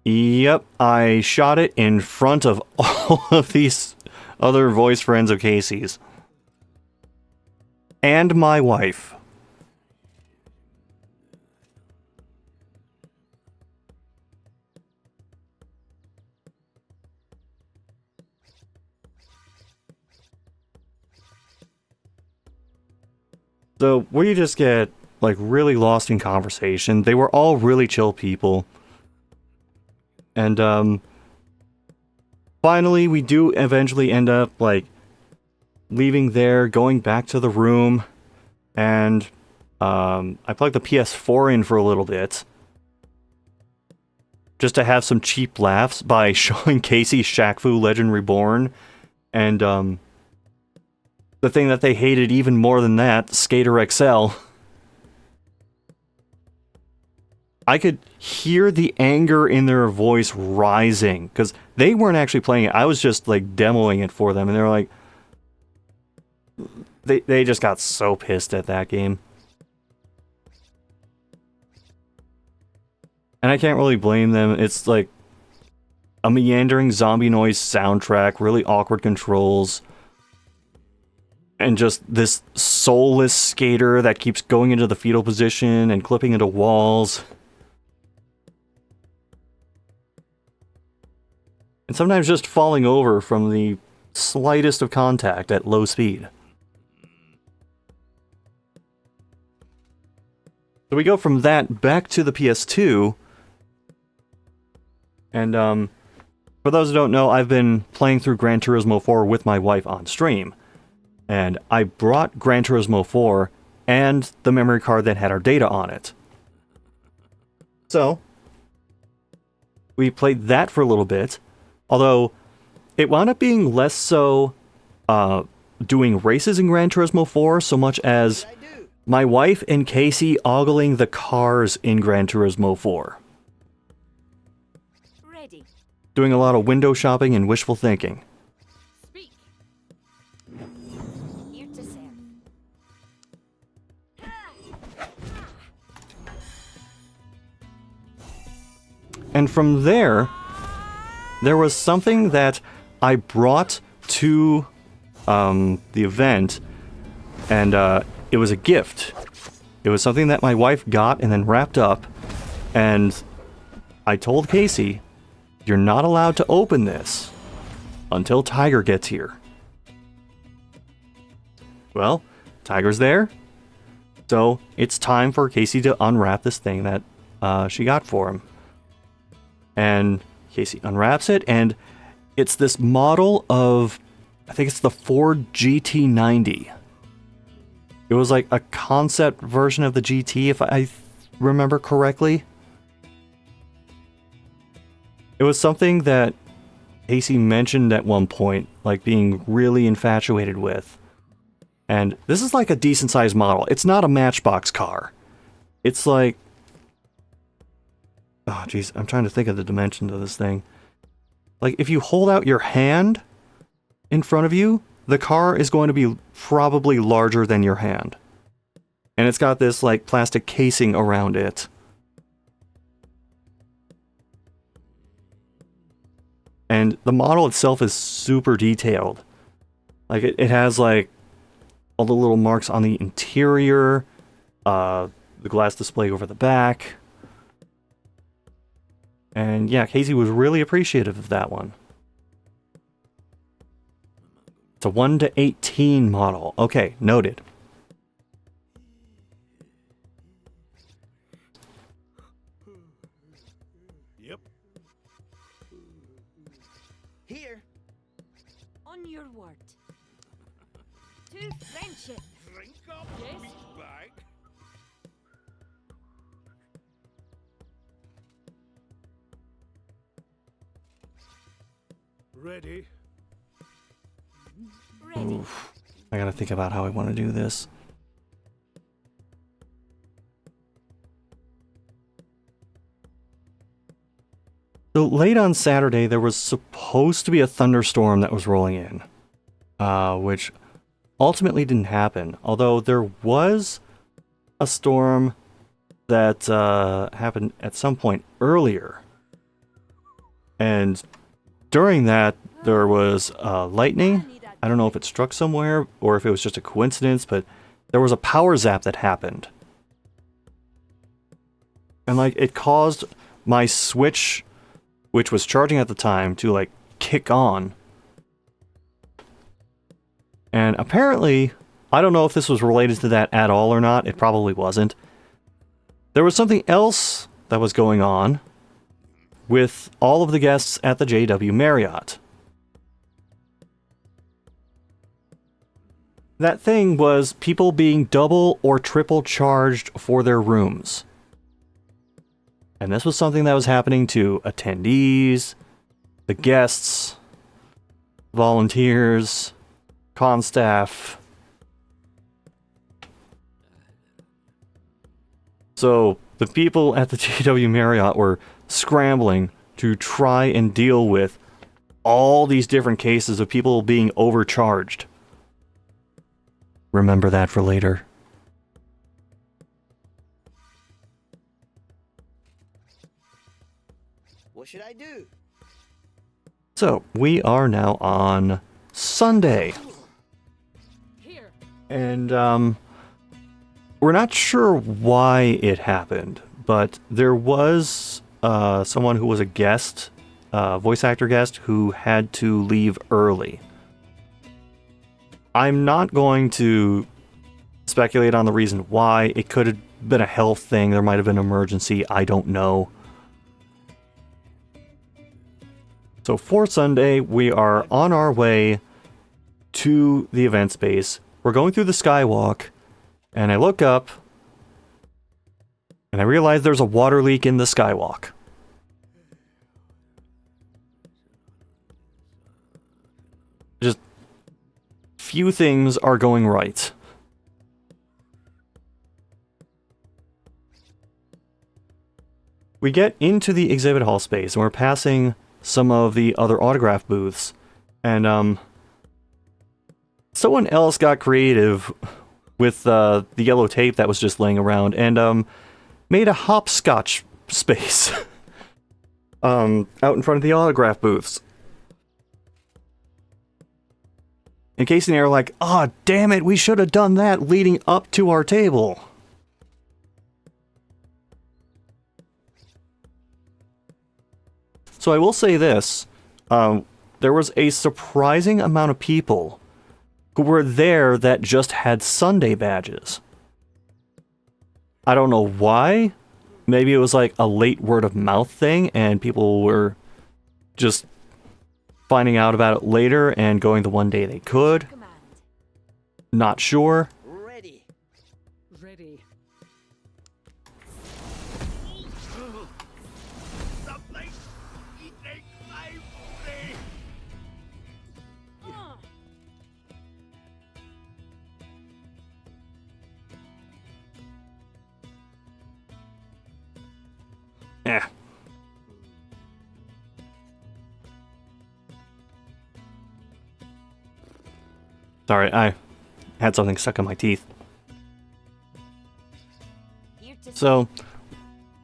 Yep, I shot it in front of all of these other voice friends of Casey's. And my wife. So we just get like really lost in conversation. They were all really chill people. And finally we do eventually end up like leaving there, going back to the room, and I plugged the PS4 in for a little bit. Just to have some cheap laughs by showing Casey Shaq Fu Legend Reborn. And the thing that they hated even more than that, Skater XL. I could hear the anger in their voice rising, because they weren't actually playing it. I was just like demoing it for them, and they were like, they just got so pissed at that game. And I can't really blame them. It's like a meandering zombie noise soundtrack, really awkward controls. And just this soulless skater that keeps going into the fetal position and clipping into walls. And sometimes just falling over from the slightest of contact at low speed. So we go from that back to the PS2. And for those who don't know, I've been playing through Gran Turismo 4 with my wife on stream. And I brought Gran Turismo 4 and the memory card that had our data on it. So, we played that for a little bit. Although, it wound up being less so doing races in Gran Turismo 4 so much as my wife and Casey ogling the cars in Gran Turismo 4. Ready. Doing a lot of window shopping and wishful thinking. Speak. Here to serve. And from there was something that I brought to the event, and it was a gift. It was something that my wife got and then wrapped up, and I told Casey, you're not allowed to open this until Tiger gets here. Well, Tiger's there, so it's time for Casey to unwrap this thing that she got for him. And Casey unwraps it, and it's this model of, I think it's the Ford GT90. It was like a concept version of the GT, if I remember correctly. It was something that Casey mentioned at one point, like being really infatuated with. And this is like a decent sized model. It's not a Matchbox car. It's like, oh jeez, I'm trying to think of the dimensions of this thing. Like if you hold out your hand in front of you, the car is going to be probably larger than your hand. And it's got this like plastic casing around it. And the model itself is super detailed. Like it has like all the little marks on the interior, the glass display over the back. And yeah, Casey was really appreciative of that one. It's a 1/18 model. Okay, noted. Yep. Here. On your word. To friendship. Drink up, Yes? meatbag. Ready? Ready. Oof. I gotta think about how I want to do this. So late on Saturday, there was supposed to be a thunderstorm that was rolling in, which ultimately didn't happen. Although there was a storm that happened at some point earlier. And during that, there was lightning. I don't know if it struck somewhere or if it was just a coincidence, but there was a power zap that happened. And like it caused my Switch, which was charging at the time, to like kick on. And apparently, I don't know if this was related to that at all or not. It probably wasn't. There was something else that was going on with all of the guests at the JW Marriott. That thing was people being double or triple charged for their rooms. And this was something that was happening to attendees, the guests, volunteers, con staff. So the people at the JW Marriott were scrambling to try and deal with all these different cases of people being overcharged. Remember that for later. What should I do? So, we are now on Sunday. Here. And we're not sure why it happened, but there was someone who was a guest, voice actor guest, who had to leave early. I'm not going to speculate on the reason why. It could have been a health thing. There might have been an emergency. I don't know. So for Sunday, we are on our way to the event space. We're going through the skywalk, and I look up, and I realize there's a water leak in the skywalk. Just few things are going right. We get into the exhibit hall space, and we're passing some of the other autograph booths, and someone else got creative with the yellow tape that was just laying around, and made a hopscotch space out in front of the autograph booths. In case they're like, "Ah, damn it, we should have done that leading up to our table." So I will say this, there was a surprising amount of people who were there that just had Sunday badges. I don't know why. Maybe it was like a late word of mouth thing and people were just finding out about it later and going the one day they could. Command. Not sure. Ready. Ready. Something eating my booty. Eh. Sorry, I had something stuck in my teeth. Here to So,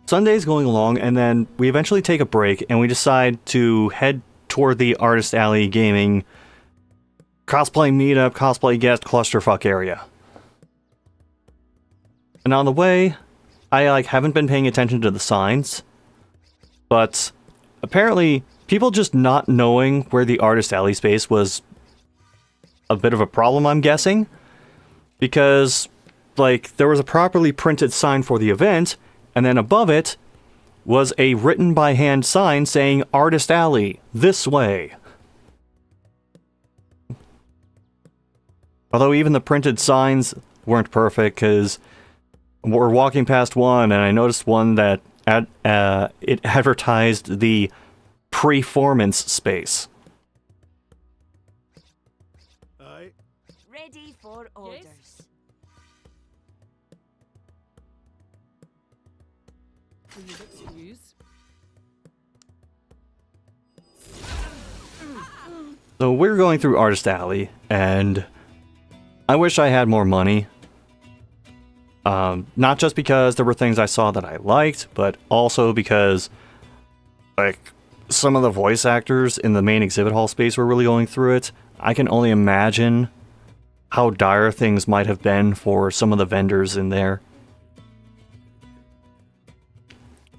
Sunday's going along, and then we eventually take a break, and we decide to head toward the Artist Alley Gaming cosplay meetup, cosplay guest clusterfuck area. And on the way, I haven't been paying attention to the signs, but apparently people just not knowing where the Artist Alley space was a bit of a problem, I'm guessing, because there was a properly printed sign for the event, and then above it was a written by hand sign saying Artist Alley, this way. Although even the printed signs weren't perfect, because we're walking past one, and I noticed one that it advertised the performance space. Aye. ready for orders. Please excuse. So we're going through Artist Alley, and I wish I had more money. Not just because there were things I saw that I liked, but also because, some of the voice actors in the main exhibit hall space were really going through it. I can only imagine how dire things might have been for some of the vendors in there.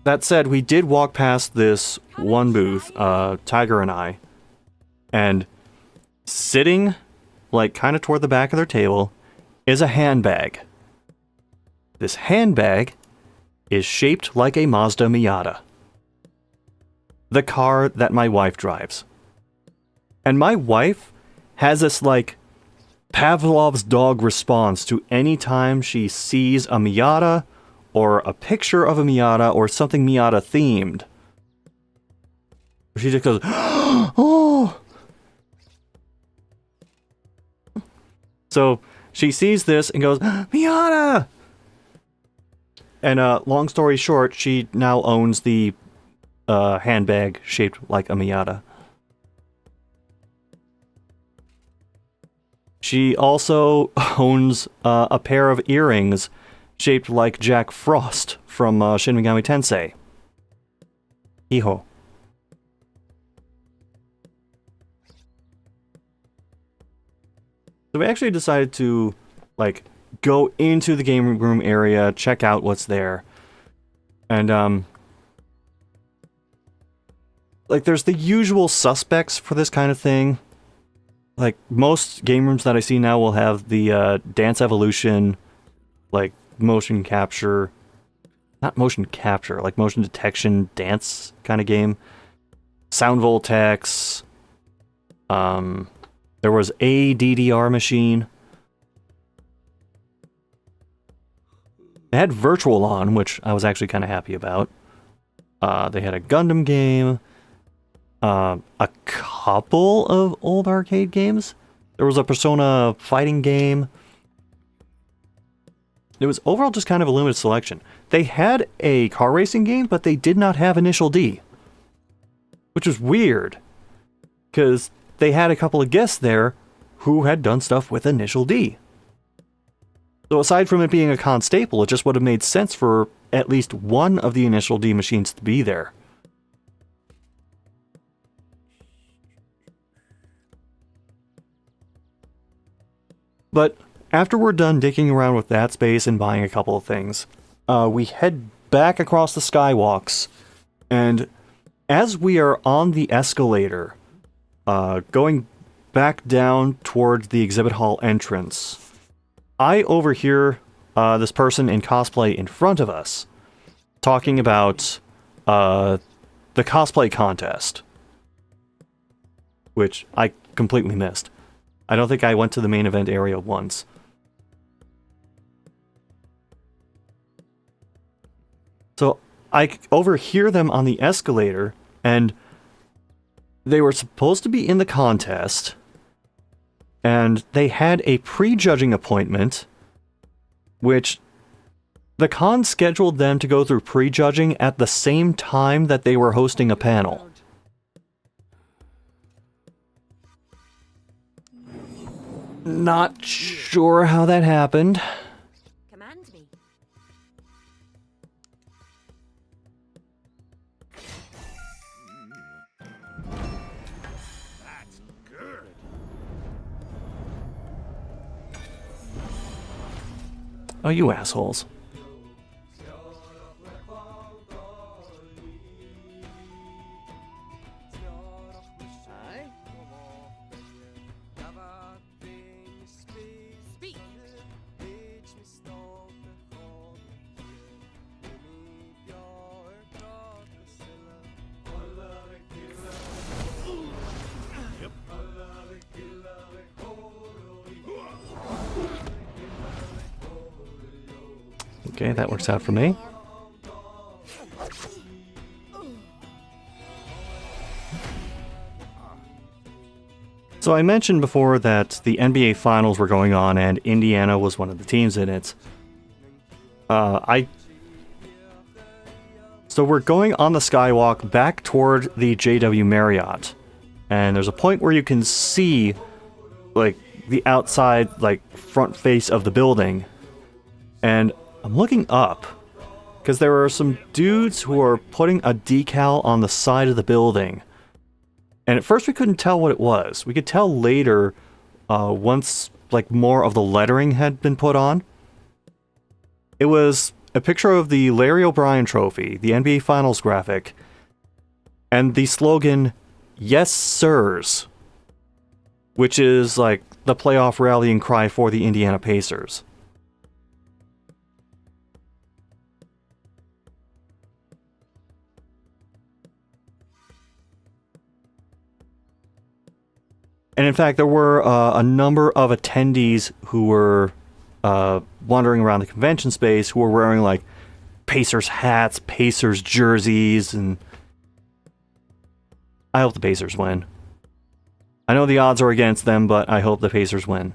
That said, we did walk past this one booth, Tiger and I, and sitting, kind of toward the back of their table, is a handbag. This handbag is shaped like a Mazda Miata. The car that my wife drives. And my wife has this, Pavlov's dog response to any time she sees a Miata or a picture of a Miata or something Miata themed. She just goes, oh! So she sees this and goes, Miata! And long story short, she now owns the handbag shaped like a Miata. She also owns a pair of earrings shaped like Jack Frost from Shin Megami Tensei. Hee-ho. So we actually decided to like go into the game room area, check out what's there. And like there's the usual suspects for this kind of thing. Like most game rooms that I see now will have the Dance Evolution, like motion capture, not motion capture, like motion detection dance kind of game. Sound Voltex. There was a DDR machine. They had Virtual on, which I was actually kind of happy about. They had a Gundam game. A couple of old arcade games. There was a Persona fighting game. It was overall just kind of a limited selection. They had a car racing game, but they did not have Initial D. Which was weird. Because they had a couple of guests there who had done stuff with Initial D. So aside from it being a con staple, it just would have made sense for at least one of the Initial D machines to be there. But after we're done digging around with that space and buying a couple of things, we head back across the skywalks, and as we are on the escalator, going back down towards the exhibit hall entrance, I overhear this person in cosplay in front of us talking about the cosplay contest, which I completely missed. I don't think I went to the main event area once. So I overhear them on the escalator, and they were supposed to be in the contest, and they had a prejudging appointment, which the con scheduled them to go through prejudging at the same time that they were hosting a panel. Not sure how that happened. Command me. That's good. Oh, you assholes. Aye? Speak. Okay, that works out for me. So I mentioned before that the NBA Finals were going on and Indiana was one of the teams in it. So we're going on the skywalk back toward the JW Marriott. And there's a point where you can see, like, the outside, like, front face of the building. And I'm looking up, because there are some dudes who are putting a decal on the side of the building. And at first we couldn't tell what it was. We could tell later, once like more of the lettering had been put on. It was a picture of the Larry O'Brien Trophy, the NBA Finals graphic, and the slogan, "Yes, sirs," which is like the playoff rallying cry for the Indiana Pacers. And in fact, there were a number of attendees who were wandering around the convention space who were wearing like Pacers hats, Pacers jerseys, and I hope the Pacers win. I know the odds are against them, but I hope the Pacers win.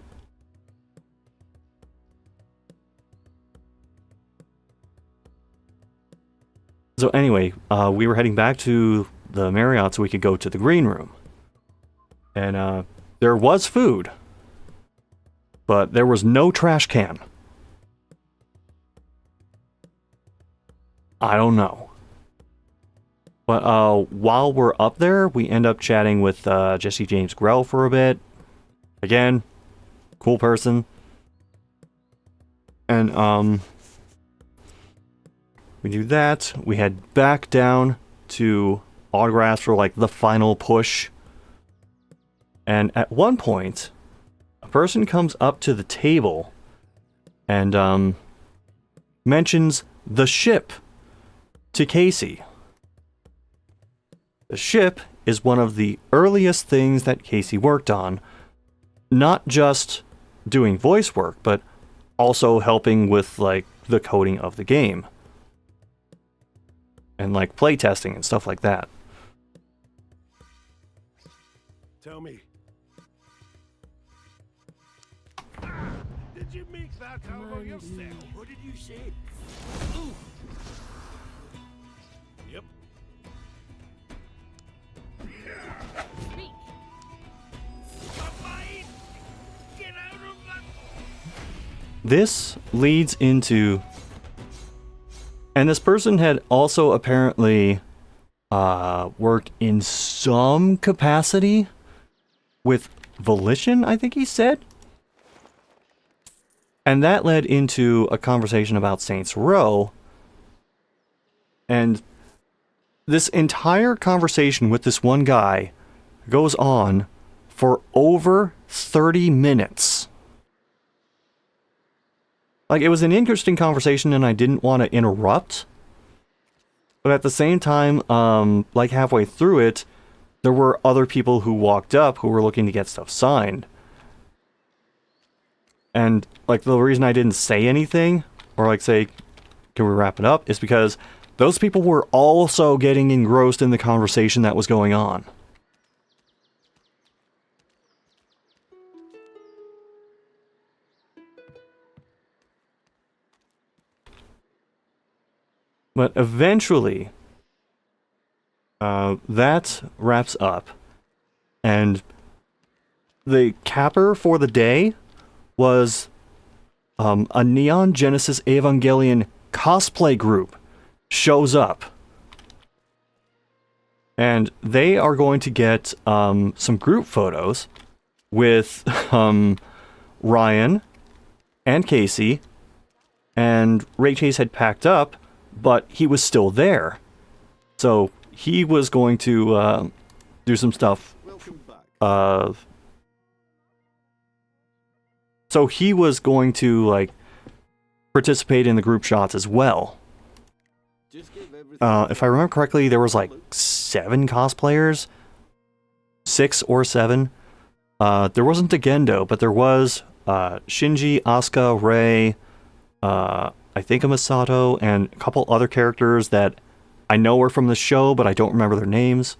So anyway, we were heading back to the Marriott so we could go to the green room. And there was food, but there was no trash can. I don't know. But while we're up there, we end up chatting with Jesse James Grell for a bit. Again, cool person. And we do that. We head back down to autographs for like the final push. And at one point, a person comes up to the table and mentions the ship to Casey. The ship is one of the earliest things that Casey worked on, not just doing voice work, but also helping with like the coding of the game and like playtesting and stuff like that. Tell me. Did you make that out of yourself? What did you say? Ooh. Yep. Get out of that. This leads into, and this person had also apparently worked in some capacity with Volition, I think he said. And that led into a conversation about Saints Row. And this entire conversation with this one guy goes on for over 30 minutes. Like, it was an interesting conversation and I didn't want to interrupt. But at the same time, like halfway through it, there were other people who walked up who were looking to get stuff signed. And, like, the reason I didn't say anything, or, like, say, can we wrap it up, is because those people were also getting engrossed in the conversation that was going on. But eventually, that wraps up, and the capper for the day was a Neon Genesis Evangelion cosplay group shows up. And they are going to get some group photos with Ryan and Casey, and Ray Chase had packed up, but he was still there. So he was going to do some stuff. So he was going to, like, participate in the group shots as well. If I remember correctly, there was like 7 cosplayers. 6 or 7. There wasn't a Gendo, but there was Shinji, Asuka, Rei, I think a Misato, and a couple other characters that I know are from the show, but I don't remember their names.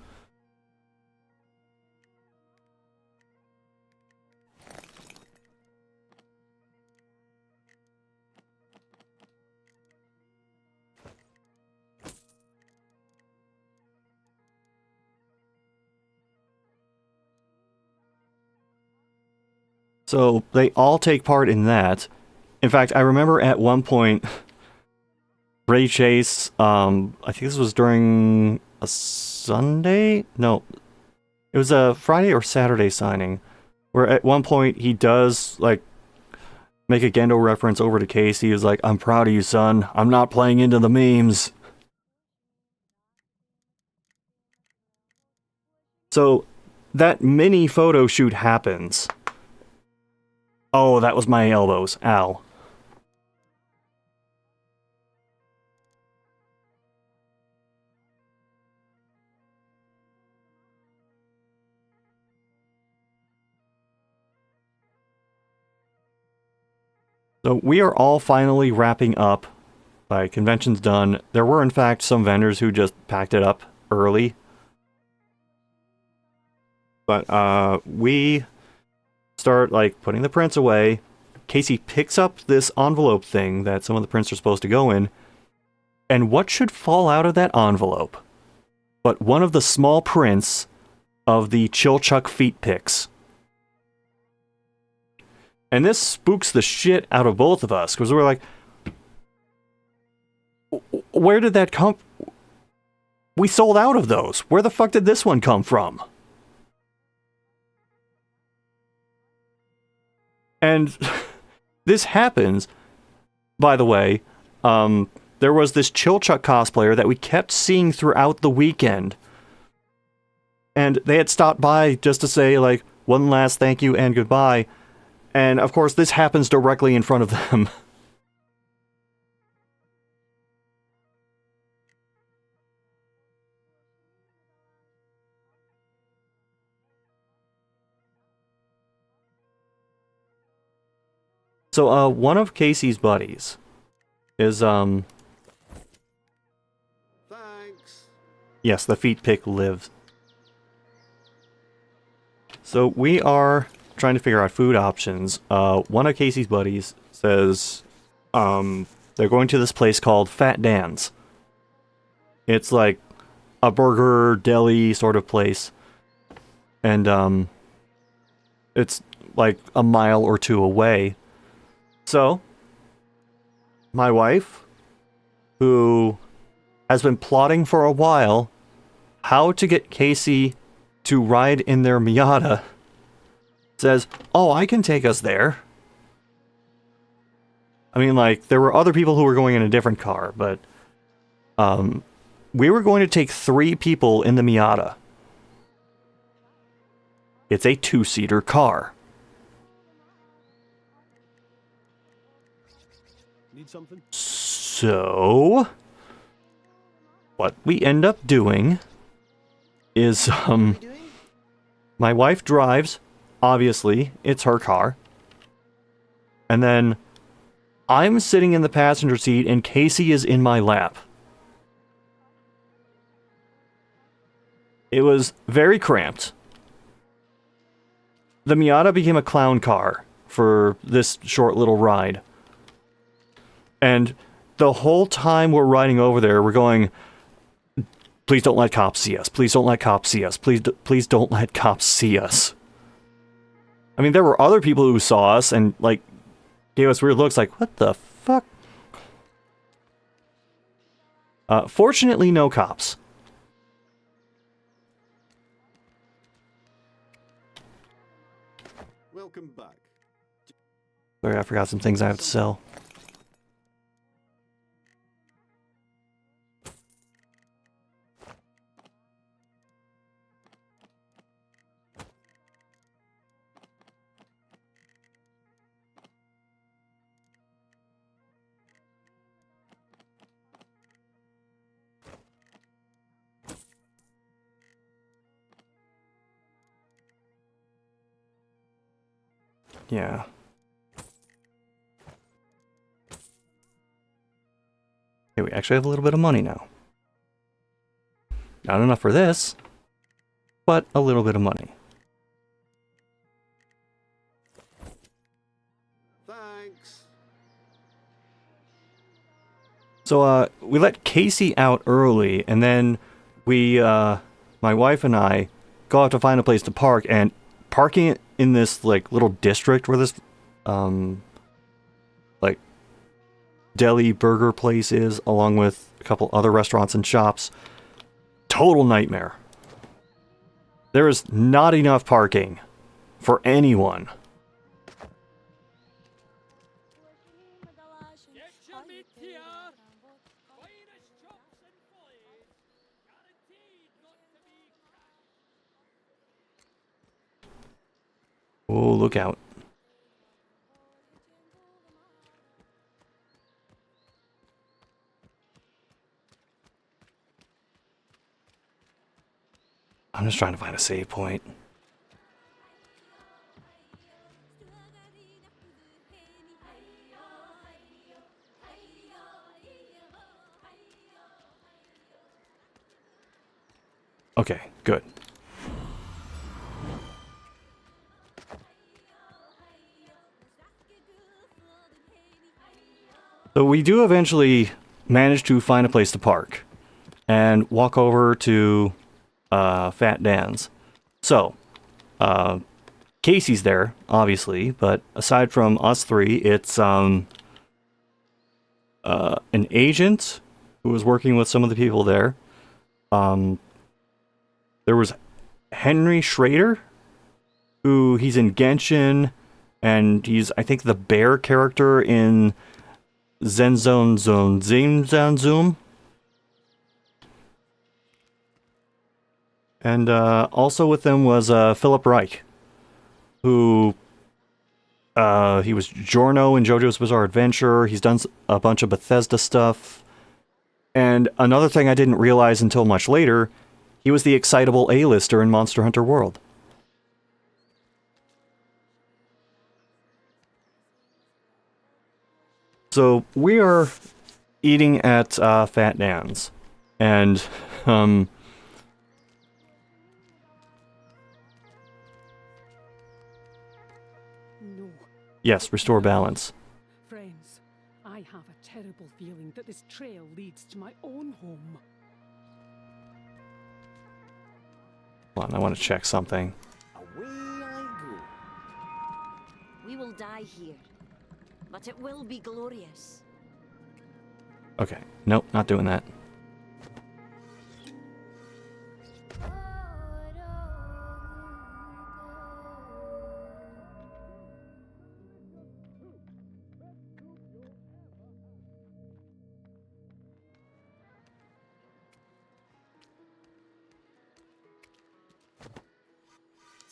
So they all take part in that. In fact, I remember at one point, Ray Chase, I think this was during a Sunday? No, it was a Friday or Saturday signing, where at one point he does, like, make a Gendo reference over to Casey. He was like, "I'm proud of you, son. I'm not playing into the memes." So that mini photo shoot happens. Oh, that was my elbows. Ow. So we are all finally wrapping up. Like, convention's done. There were, in fact, some vendors who just packed it up early. But we start, like, putting the prints away. Casey picks up this envelope thing that some of the prints are supposed to go in. And what should fall out of that envelope but one of the small prints of the Chilchuck feet pics? And this spooks the shit out of both of us, because we're like, where did that come? We sold out of those. Where the fuck did this one come from? And this happens by the way, there was this Chilchuck cosplayer that we kept seeing throughout the weekend. And they had stopped by just to say, like, one last thank you and goodbye. And, of course, this happens directly in front of them. So, one of Casey's buddies is, Thanks. yes, the feet pick lives. So we are trying to figure out food options. One of Casey's buddies says they're going to this place called Fat Dan's. It's like a burger deli sort of place. And it's like a mile or two away. So my wife, who has been plotting for a while how to get Casey to ride in their Miata, says, oh, I can take us there. I mean, like, there were other people who were going in a different car, but we were going to take 3 people in the Miata. It's a 2-seater car. Need something? So, what we end up doing is, my wife drives, obviously, it's her car. And then I'm sitting in the passenger seat and Casey is in my lap. It was very cramped. The Miata became a clown car for this short little ride. And the whole time we're riding over there, we're going, please don't let cops see us. Please don't let cops see us. Please don't let cops see us. I mean, there were other people who saw us and, like, gave us weird looks like, what the fuck? Fortunately, no cops. Welcome back. Sorry, I forgot some things I have to sell. Yeah. Okay, we actually have a little bit of money now. Not enough for this, but a little bit of money. Thanks. So, we let Casey out early, and then we, my wife and I, go out to find a place to park, and parking in this, like, little district where this, like, deli burger place is, along with a couple other restaurants and shops, total nightmare. There is not enough parking for anyone. Get your meat here. Finest chops and fillets. Guaranteed not to be cracked. Oh, look out. I'm just trying to find a save point. Okay, good. So we do eventually manage to find a place to park and walk over to Fat Dan's. So, Casey's there, obviously, but aside from us 3, it's an agent who was working with some of the people there. There was Henry Schrader, who he's in Genshin, and he's, I think, the bear character in Zenzon. And also with them was Philip Reich, who he was Giorno in JoJo's Bizarre Adventure. He's done a bunch of Bethesda stuff. And another thing I didn't realize until much later, he was the excitable A-lister in Monster Hunter World. So we are eating at Fat Dan's, and No. yes, restore balance. Friends, I have a terrible feeling that this trail leads to my own home. Hold on, I want to check something. Away I go. We will die here, but it will be glorious. Okay, nope, not doing that.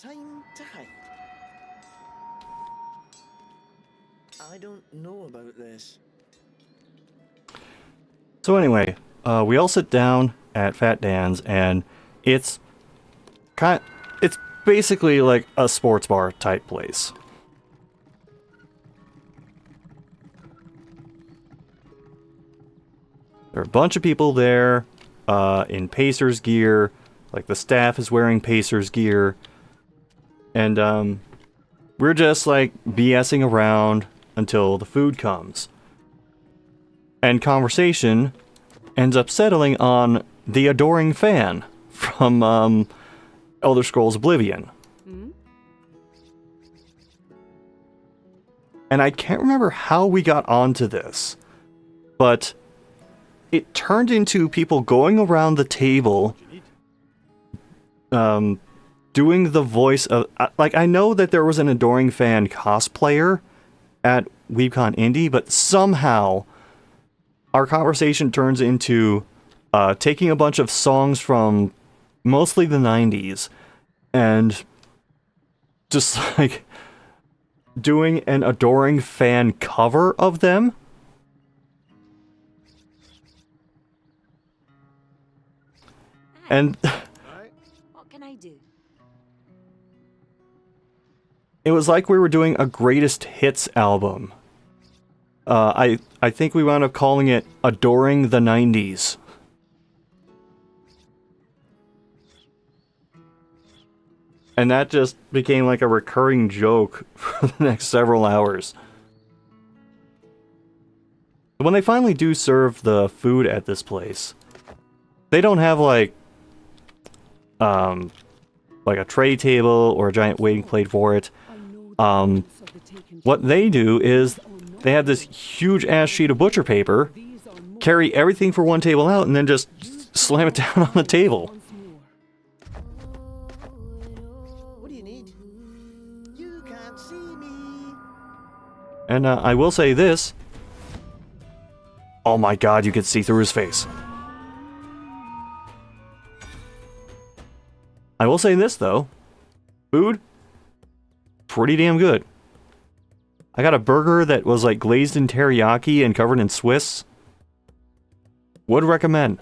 Time to hide. I don't know about this. So anyway, we all sit down at Fat Dan's, and it's basically like a sports bar type place. There are a bunch of people there in Pacers gear, like the staff is wearing Pacers gear, and we're just like BSing around until the food comes. And conversation ends up settling on the adoring fan from Elder Scrolls Oblivion. And I can't remember how we got onto this, but it turned into people going around the table doing the voice of... like, I know that there was an adoring fan cosplayer at Weebcon Indy, but somehow our conversation turns into taking a bunch of songs from mostly the 90s and just like doing an adoring fan cover of them. And What can I do? it was like we were doing a greatest hits album. I think we wound up calling it Adoring the 90s. And that just became like a recurring joke for the next several hours. When they finally do serve the food at this place, they don't have like a tray table or a giant waiting plate for it. What they do is they have this huge ass sheet of butcher paper, carry everything for one table out, and then just slam it down on the table. What do you need? You can't see me. And I will say this. Oh my god, you could see through his face. I will say this, though. Food? Pretty damn good. I got a burger that was like glazed in teriyaki and covered in Swiss. Would recommend.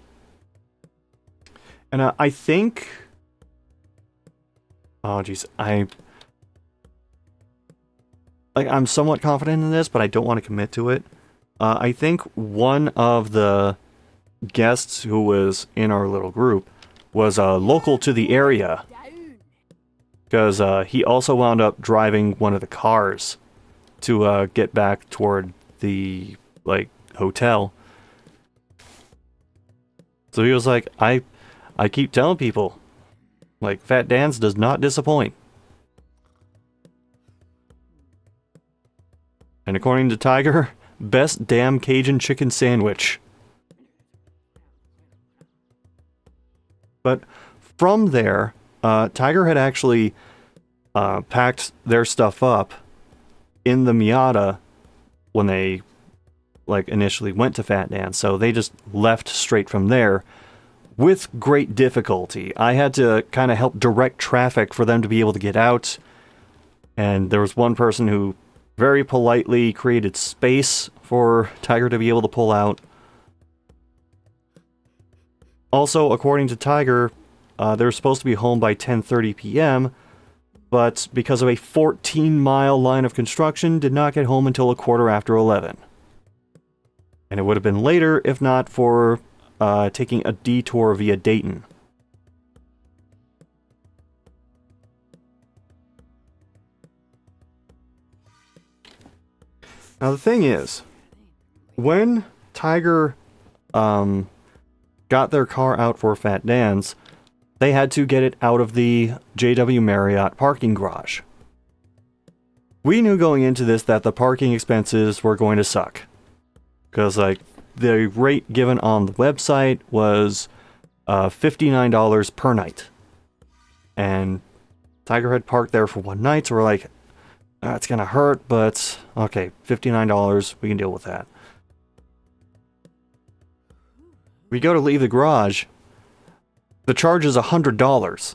And I think... oh jeez, I'm somewhat confident in this, but I don't want to commit to it. I think one of the guests who was in our little group was local to the area. Because he also wound up driving one of the cars to get back toward the, like, hotel. So he was like, I keep telling people, like, Fat Dan's does not disappoint. And according to Tiger, best damn Cajun chicken sandwich. But from there, Tiger had actually packed their stuff up in the Miata when they like initially went to Fat Dan, so they just left straight from there with great difficulty. I had to kind of help direct traffic for them to be able to get out, and there was one person who very politely created space for Tiger to be able to pull out. Also, according to Tiger, they were supposed to be home by 10:30 p.m., but because of a 14-mile line of construction, did not get home until 11:15. And it would have been later if not for taking a detour via Dayton. Now the thing is, when Tiger got their car out for Fat Dan's, they had to get it out of the JW Marriott parking garage. We knew going into this that the parking expenses were going to suck. Because, like, the rate given on the website was $59 per night. And Tiger had parked there for one night, so we're like, it's gonna hurt, but okay, $59, we can deal with that. We go to leave the garage, the charge is $100.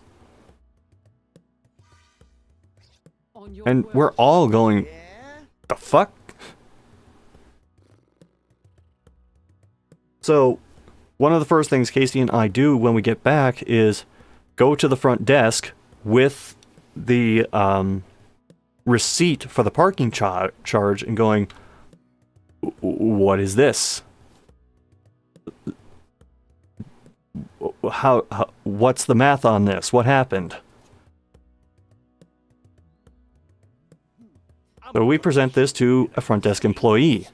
On your And word. we're all going, Yeah? the fuck? So, one of the first things Casey and I do when we get back is go to the front desk with the receipt for the parking charge and going, what is this? How what's the math on this? What happened? So we present this to a front desk employee,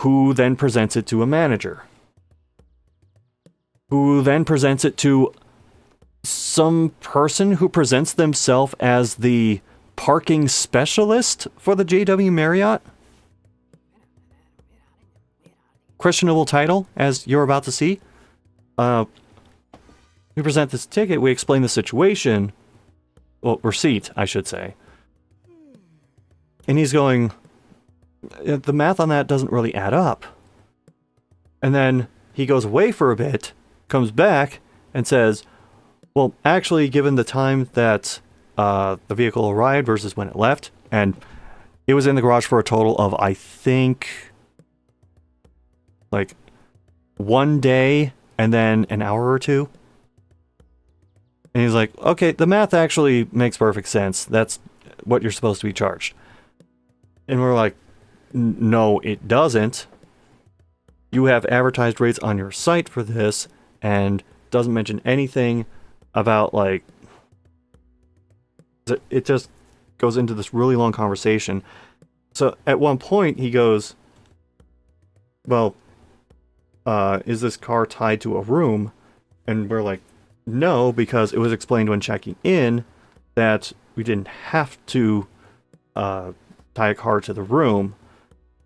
who then presents it to a manager, who then presents it to some person who presents themselves as the parking specialist for the JW Marriott. Questionable title, as you're about to see. We present this ticket, we explain the situation, well, receipt, I should say. And he's going, the math on that doesn't really add up. And then he goes away for a bit, comes back, and says, well, actually, given the time that the vehicle arrived versus when it left, and it was in the garage for a total of, I think, like, 1 day and then an hour or two. And he's like, okay, the math actually makes perfect sense. That's what you're supposed to be charged. And we're like, no, it doesn't. You have advertised rates on your site for this, and doesn't mention anything about, like, it just goes into this really long conversation. So at one point he goes, well, is this car tied to a room? And we're like, no, because it was explained when checking in that we didn't have to tie a car to the room.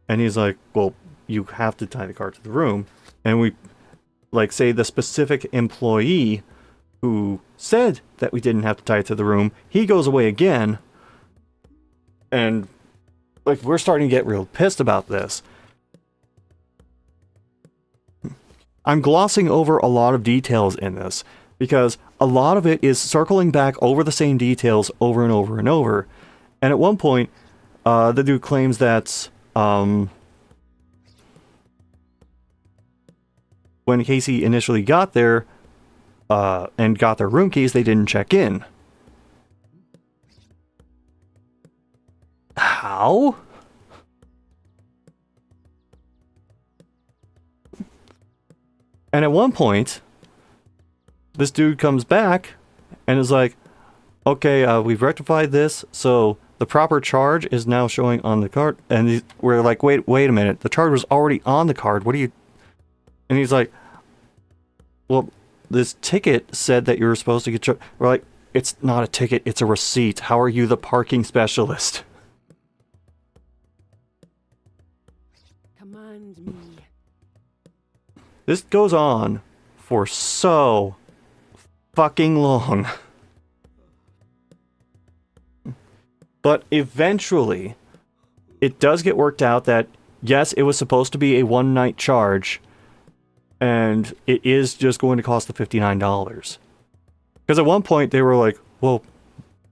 And he's like, well, you have to tie the car to the room. And we, like, say the specific employee who said that we didn't have to tie it to the room, he goes away again. And, like, we're starting to get real pissed about this. I'm glossing over a lot of details in this, because a lot of it is circling back over the same details over and over and over. And at one point, the dude claims that when Casey initially got there and got their room keys, they didn't check in. How? And at one point, this dude comes back and is like, okay, we've rectified this, so the proper charge is now showing on the card. And we're like, wait a minute, the charge was already on the card, what are you... And he's like, well, this ticket said that you were supposed to get charged. We're like, it's not a ticket, it's a receipt. How are you the parking specialist? Command me. This goes on for so fucking long. But eventually, it does get worked out that yes, it was supposed to be a one-night charge, and it is just going to cost the $59. Because at one point they were like, well,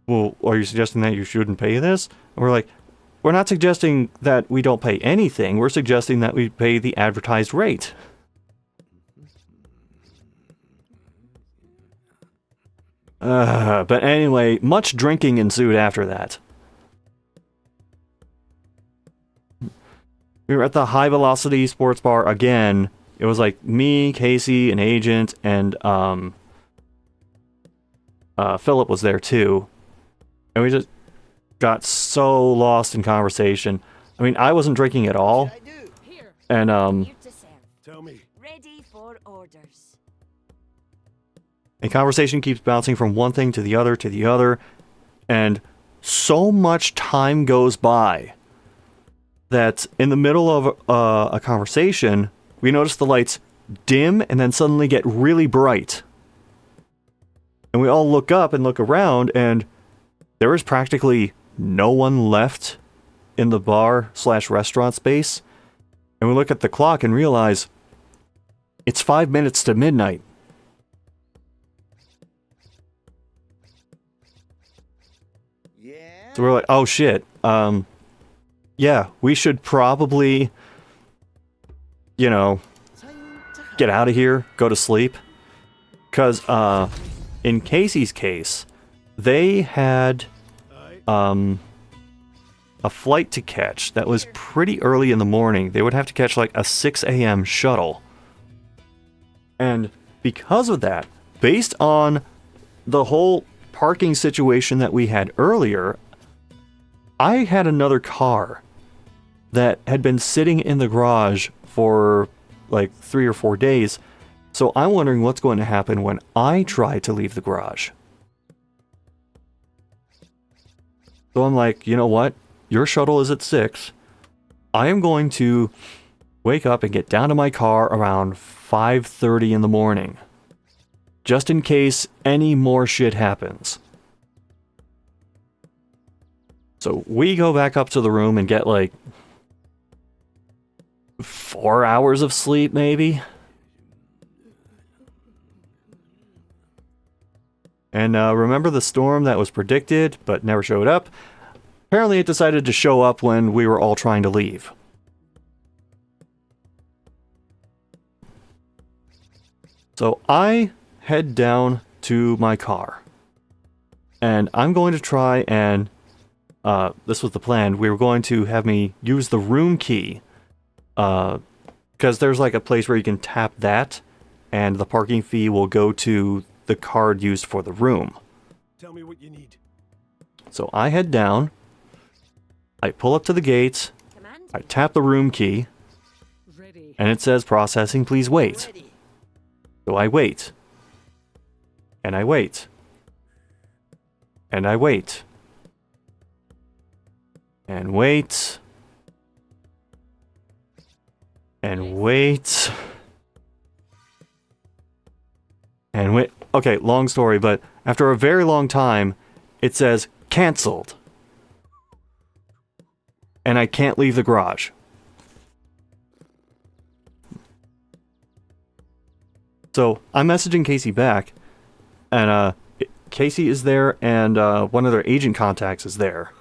are you suggesting that you shouldn't pay this? And we're like, we're not suggesting that we don't pay anything. We're suggesting that we pay the advertised rate. But anyway, much drinking ensued after that. We were at the High Velocity Sports Bar again. It was like me, Casey, an agent, and Philip was there too. And we just got so lost in conversation. I mean, I wasn't drinking at all. Here. And Here to serve. Tell me. Ready for orders. and conversation keeps bouncing from one thing to the other, and so much time goes by that in the middle of a conversation, we notice the lights dim and then suddenly get really bright. And we all look up and look around, and there is practically no one left in the bar/restaurant space. And we look at the clock and realize it's 5 minutes to midnight. Yeah? So we're like, oh shit. Yeah, we should probably, Time to get out of here, go to sleep. Because, in Casey's case, they had, a flight to catch that was pretty early in the morning. They would have to catch like a 6 a.m. shuttle. And because of that, based on the whole parking situation that we had earlier, I had another car that had been sitting in the garage for like 3 or 4 days. So I'm wondering what's going to happen when I try to leave the garage. So I'm like, you know what? Your shuttle is at 6. I am going to wake up and get down to my car around 5:30 in the morning, just in case any more shit happens. So we go back up to the room and get like 4 hours of sleep, maybe. And remember the storm that was predicted but never showed up? Apparently it decided to show up when we were all trying to leave. So I head down to my car. And I'm going to try and... this was the plan. We were going to have me use the room key. Because there's like a place where you can tap that. And the parking fee will go to the card used for the room. Tell me what you need. So I head down. I pull up to the gate. Command I tap the room key. Ready. And it says processing, please wait. ready. So I wait. And I wait. And I wait. And wait. And wait. And wait. Okay, long story, but after a very long time, it says canceled. And I can't leave the garage. So I'm messaging Casey back, and Casey is there, and one of their agent contacts is there.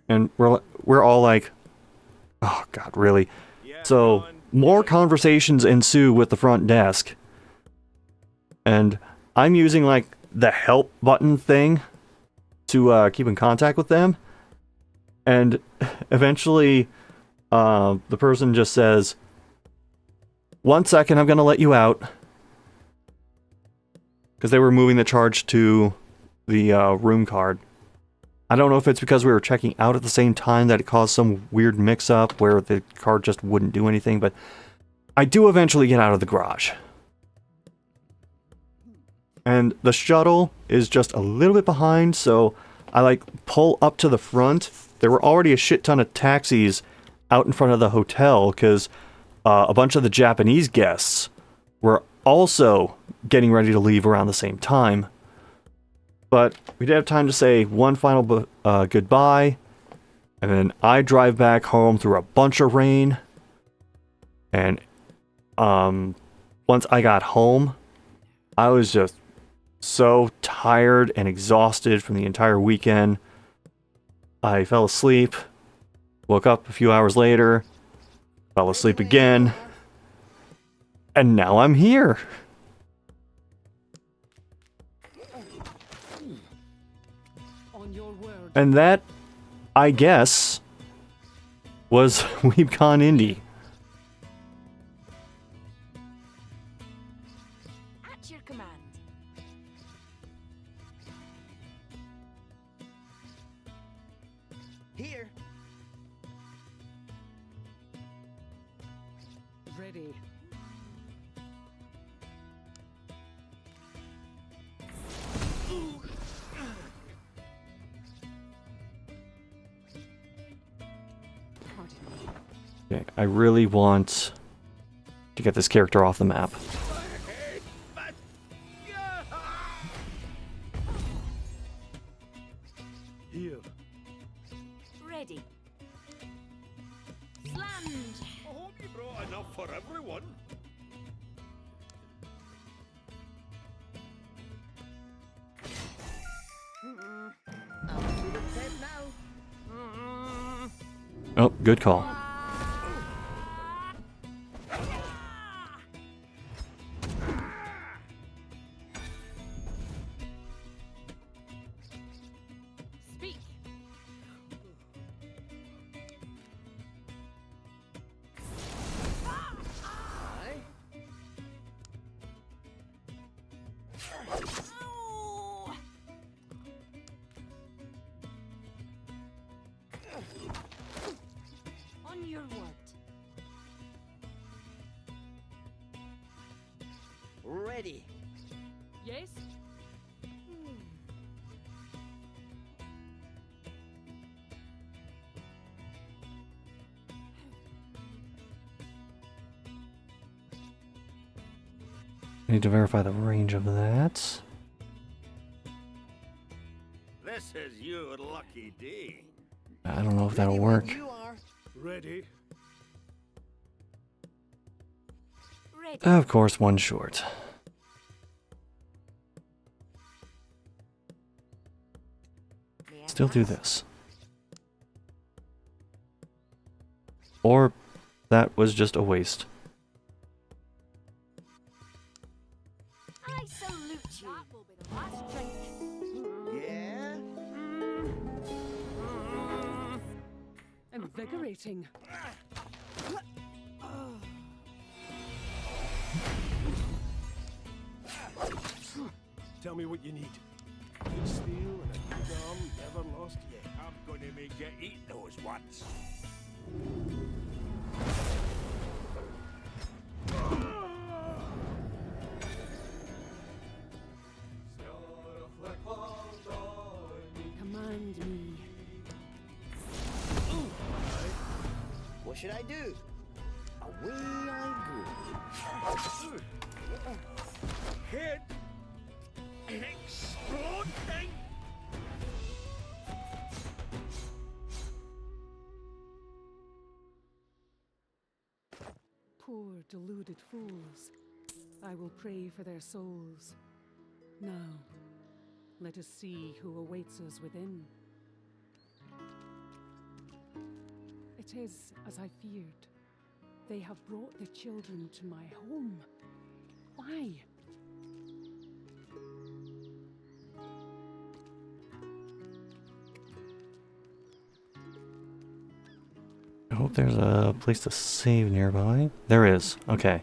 And we're all like, oh god, really? So more conversations ensue with the front desk. And I'm using like the help button thing to keep in contact with them. And eventually the person just says, 1 second, I'm going to let you out. Because they were moving the charge to the room card. I don't know if it's because we were checking out at the same time that it caused some weird mix-up where the card just wouldn't do anything, but I do eventually get out of the garage. And the shuttle is just a little bit behind, so I like pull up to the front. There were already a shit ton of taxis out in front of the hotel because a bunch of the Japanese guests were also getting ready to leave around the same time. But we did have time to say one final goodbye, And then I drive back home through a bunch of rain. And once I got home, I was just so tired and exhausted from the entire weekend. I fell asleep, woke up a few hours later, fell asleep again, and now I'm here. On your word. And that, I guess, was Weebcon Indy. At your command. Here. Ready. Pardon me. Okay, I really want to get this character off the map. Here. Ready. Slammed. I hope you brought enough for everyone. I'm to the tent now. Oh, good call. Speak. Aye. Oh. On your word. Ready. Yes? I need to verify the range of that. This is your lucky day. I don't know if that'll Ready work. when you are. Ready. Ready. Of course, one short. May I Still do pass? this. Or that was just a waste. I salute you. That will be the last drink. Yeah. Invigorating. Tell me what you need. Good steel and a good arm never lost yet. I'm gonna make you eat those ones. Command me. What should I do? Away I go. Head exploding. Poor deluded fools. I will pray for their souls. Now, let us see who awaits us within. It is as I feared. They have brought the children to my home. Why? I hope there's a place to save nearby. There is. Okay.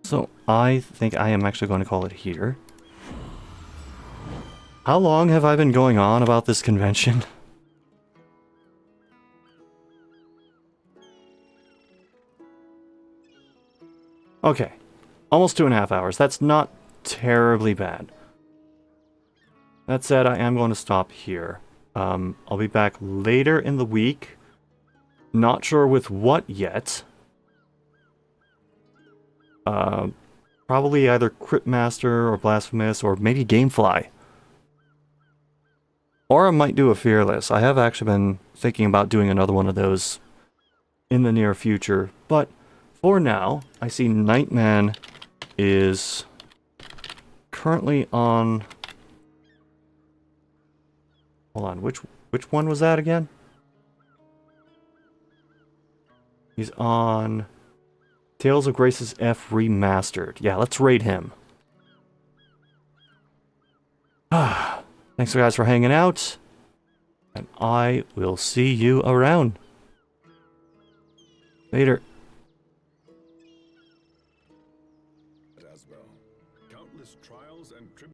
So I think I am actually going to call it here. How long have I been going on about this convention? Okay. Almost 2.5 hours. That's not terribly bad. That said, I am going to stop here. I'll be back later in the week. Not sure with what yet. Probably either Cryptmaster or Blasphemous or maybe Gamefly. Or I might do a Fearless. I have actually been thinking about doing another one of those in the near future. But for now, I see Nightman is currently on... Hold on, which one was that again? He's on Tales of Graces F Remastered. Yeah, let's raid him. Thanks guys for hanging out. And I will see you around. Later.